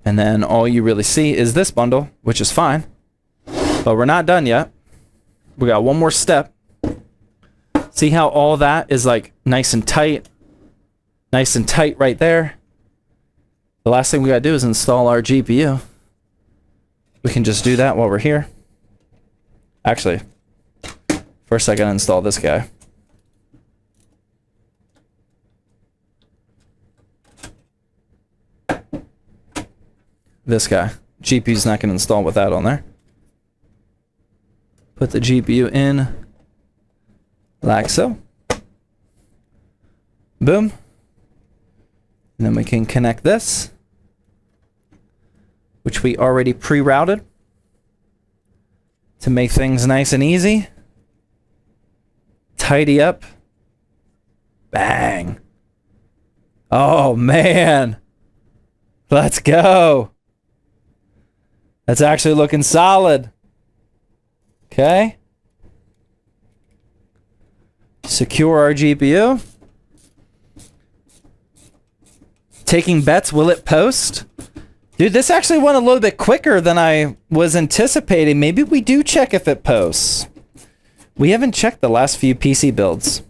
And then all you really see is this bundle, which is fine. But we're not done yet. We got one more step. See how all that is like nice and tight? Nice and tight right there. The last thing we gotta do is install our GPU. We can just do that while we're here. Actually, first I gotta install this guy. This guy. GPU's not gonna install with that on there. Put the GPU in like so. Boom. And then we can connect this, which we already pre-routed to make things nice and easy. Tidy up. Bang. Oh, man. Let's go. That's actually looking solid. Okay. Secure our GPU. Taking bets, will it post? Dude, this actually went a little bit quicker than I was anticipating. Maybe we do check if it posts. We haven't checked the last few PC builds.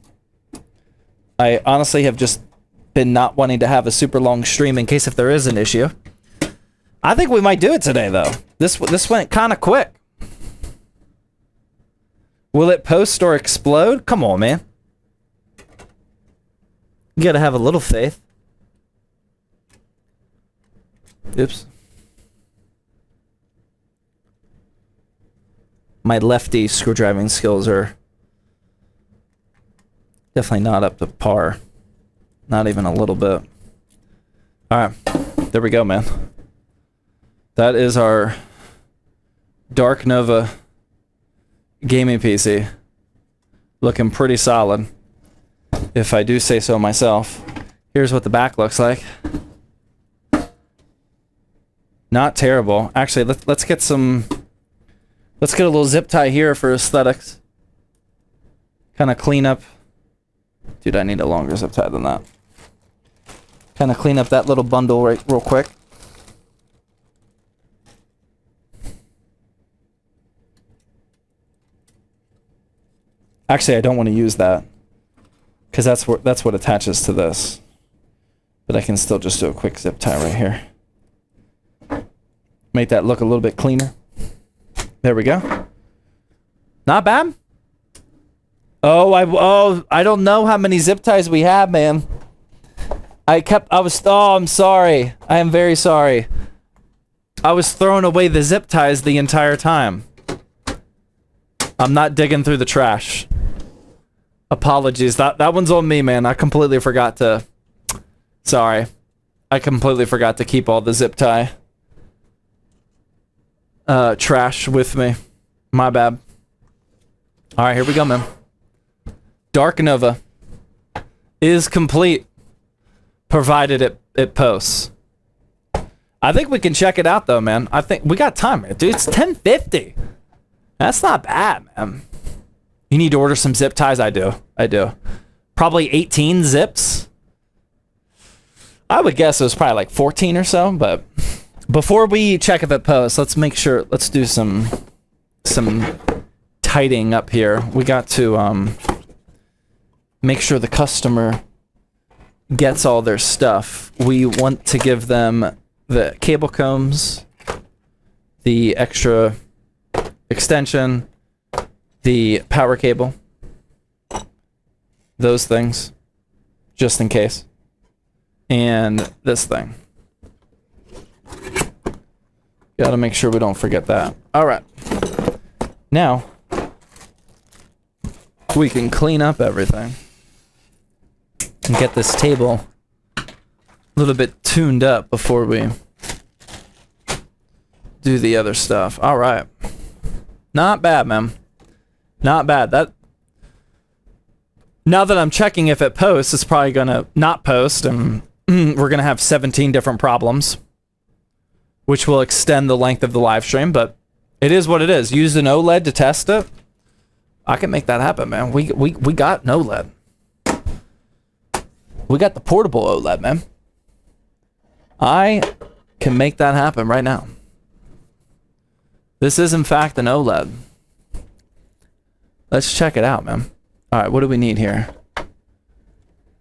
I honestly have just been not wanting to have a super long stream in case if there is an issue. I think we might do it today, though. This went kind of quick. Will it post or explode? Come on, man. You gotta have a little faith. Oops. my lefty screwdriving skills are definitely not up to par. Not even a little bit. Alright, there we go, man. That is our Dark Nova gaming PC. Looking pretty solid, if I do say so myself. Here's what the back looks like. Not terrible. Actually, let's get some... Let's get a little zip tie here for aesthetics. Kind of clean up... Dude, I need a longer zip tie than that. Kind of clean up that little bundle real quick. Actually, I don't want to use that, because that's what attaches to this. But I can still just do a quick zip tie right here. Make that look a little bit cleaner. There we go. Not bad. Oh, I don't know how many zip ties we have, man. I'm sorry. I am very sorry. I was throwing away the zip ties the entire time. I'm not digging through the trash. Apologies. That one's on me, man. I completely forgot to... Sorry. I completely forgot to keep all the zip tie trash with me. My bad. Alright, here we go, man. Dark Nova is complete, provided it posts. I think we can check it out, though, man. I think we got time, man. Dude, it's 10:50. That's not bad, man. You need to order some zip ties? I do. Probably 18 zips. I would guess it was probably like 14 or so, but before we check if it posts, let's make sure, let's do some tidying up here. We got to make sure the customer gets all their stuff. We want to give them the cable combs, the extra extension, the power cable, those things, just in case, and this thing. Gotta make sure we don't forget that. Alright. Now, we can clean up everything and get this table a little bit tuned up before we do the other stuff. Alright. Not bad, man. Not bad. Now that I'm checking if it posts, it's probably gonna not post, and we're gonna have 17 different problems, which will extend the length of the live stream, but it is what it is. Use an OLED to test it. I can make that happen, man. We got an OLED. We got the portable OLED, man. I can make that happen right now. This is, in fact, an OLED. Let's check it out, man. All right, what do we need here?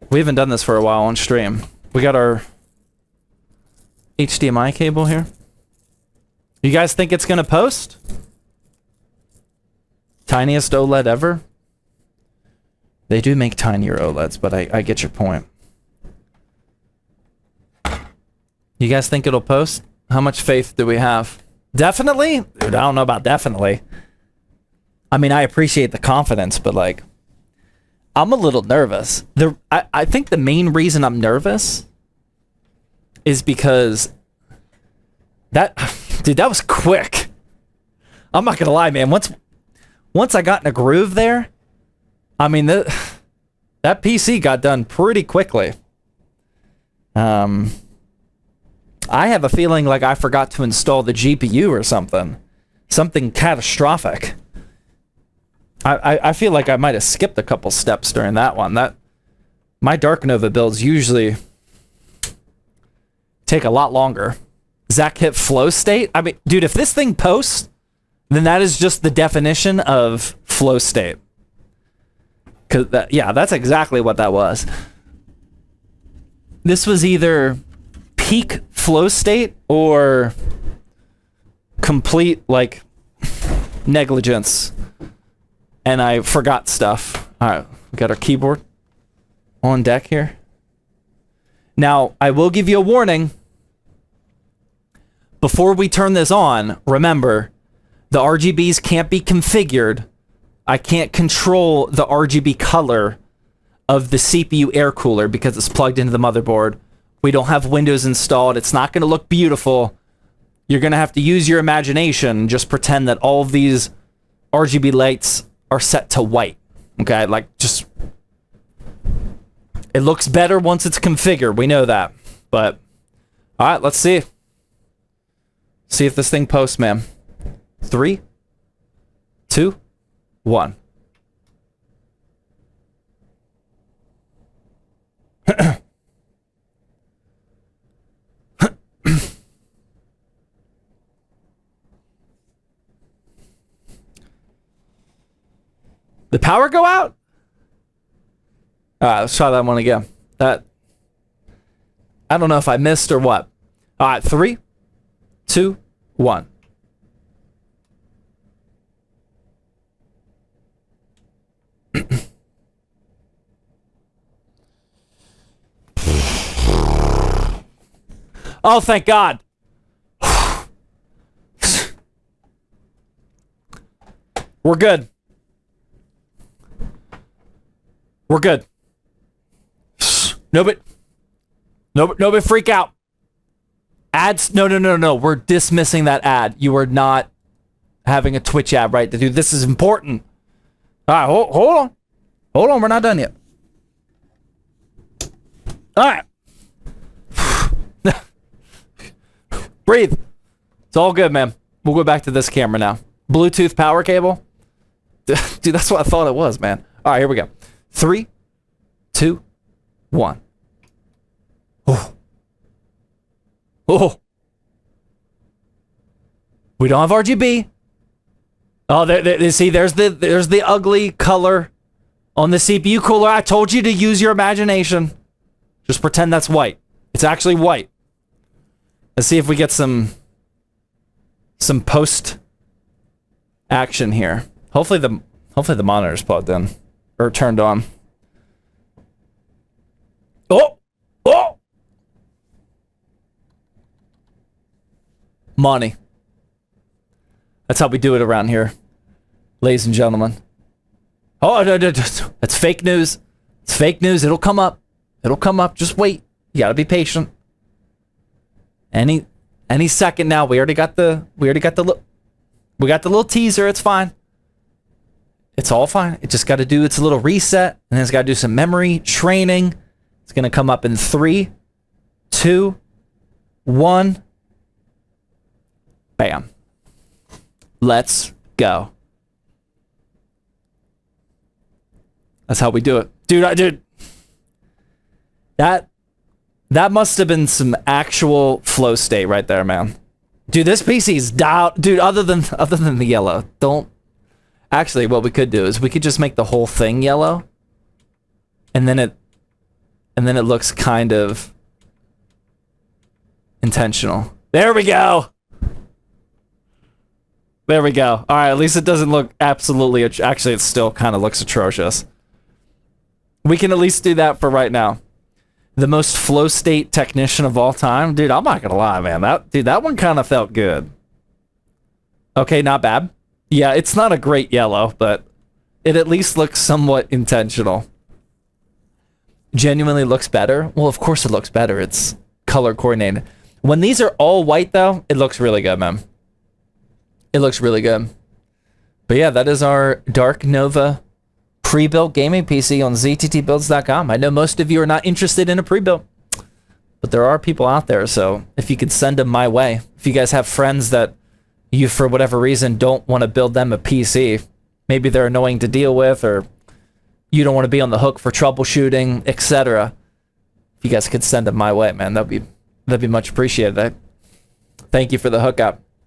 We haven't done this for a while on stream. We got our HDMI cable here. You guys think it's gonna post? Tiniest OLED ever? They do make tinier OLEDs, but I get your point. You guys think it'll post? How much faith do we have? Definitely? Dude, I don't know about definitely. I mean, I appreciate the confidence, but like, I'm a little nervous. I think the main reason I'm nervous is because dude, that was quick. I'm not gonna lie, man. Once I got in a groove there, I mean, that PC got done pretty quickly. I have a feeling like I forgot to install the GPU or something. Something catastrophic. I feel like I might have skipped a couple steps during that one. My Dark Nova builds usually take a lot longer. Zach hit flow state? I mean, dude, if this thing posts, then that is just the definition of flow state. Yeah, that's exactly what that was. This was either peak flow state or complete, like, negligence. And I forgot stuff. Alright, we got our keyboard on deck here. Now, I will give you a warning. Before we turn this on, remember, The RGBs can't be configured. I can't control the RGB color of the CPU air cooler because it's plugged into the motherboard. We don't have Windows installed. It's not going to look beautiful. You're going to have to use your imagination. Just pretend that all of these RGB lights are set to white. Okay, like just... It looks better once it's configured. We know that. But, alright, let's see. See if this thing posts, man. 3, 2, 1. The power go out? Alright, let's try that one again. I don't know if I missed or what. Alright, 3, 2, 1. Oh, thank God. We're good. We're good. Nobody freak out. Ads? No. We're dismissing that ad. You are not having a Twitch ad, right? Dude, this is important. All right, hold on. Hold on, we're not done yet. All right. Breathe. It's all good, man. We'll go back to this camera now. Bluetooth power cable. Dude, that's what I thought it was, man. All right, here we go. 3, 2, 1. Oh. Oh. We don't have RGB. Oh, see, there's the ugly color on the CPU cooler. I told you to use your imagination. Just pretend that's white. It's actually white. Let's see if we get some post action here. Hopefully the monitor's plugged in or turned on. Oh! Money. That's how we do it around here, ladies and gentlemen. Oh, no, that's fake news. It's fake news. It'll come up. It'll come up. Just wait. You gotta be patient. Any second now. We got the little teaser. It's fine. It's all fine. It just got to do its little reset, and then it's got to do some memory training. It's gonna come up in 3, 2, 1. Bam. Let's go. That's how we do it. Dude. That must have been some actual flow state right there, man. Dude, this PC's dialed. Dude, other than the yellow. Actually, what we could do is we could just make the whole thing yellow. And then it looks kind of intentional. There we go. There we go. All right, at least it doesn't look absolutely... Actually, it still kind of looks atrocious. We can at least do that for right now. The most flow state technician of all time. Dude, I'm not going to lie, man. That one kind of felt good. Okay, not bad. Yeah, it's not a great yellow, but it at least looks somewhat intentional. Genuinely looks better. Well, of course it looks better. It's color coordinated. When these are all white, though, it looks really good, man. It looks really good. But yeah, that is our Dark Nova pre-built gaming PC on zttbuilds.com. I know most of you are not interested in a pre-built, but there are people out there, so if you could send them my way. If you guys have friends that you, for whatever reason, don't want to build them a PC, maybe they're annoying to deal with, or you don't want to be on the hook for troubleshooting, etc. If you guys could send them my way, man, that'd be much appreciated. Thank you for the hookup.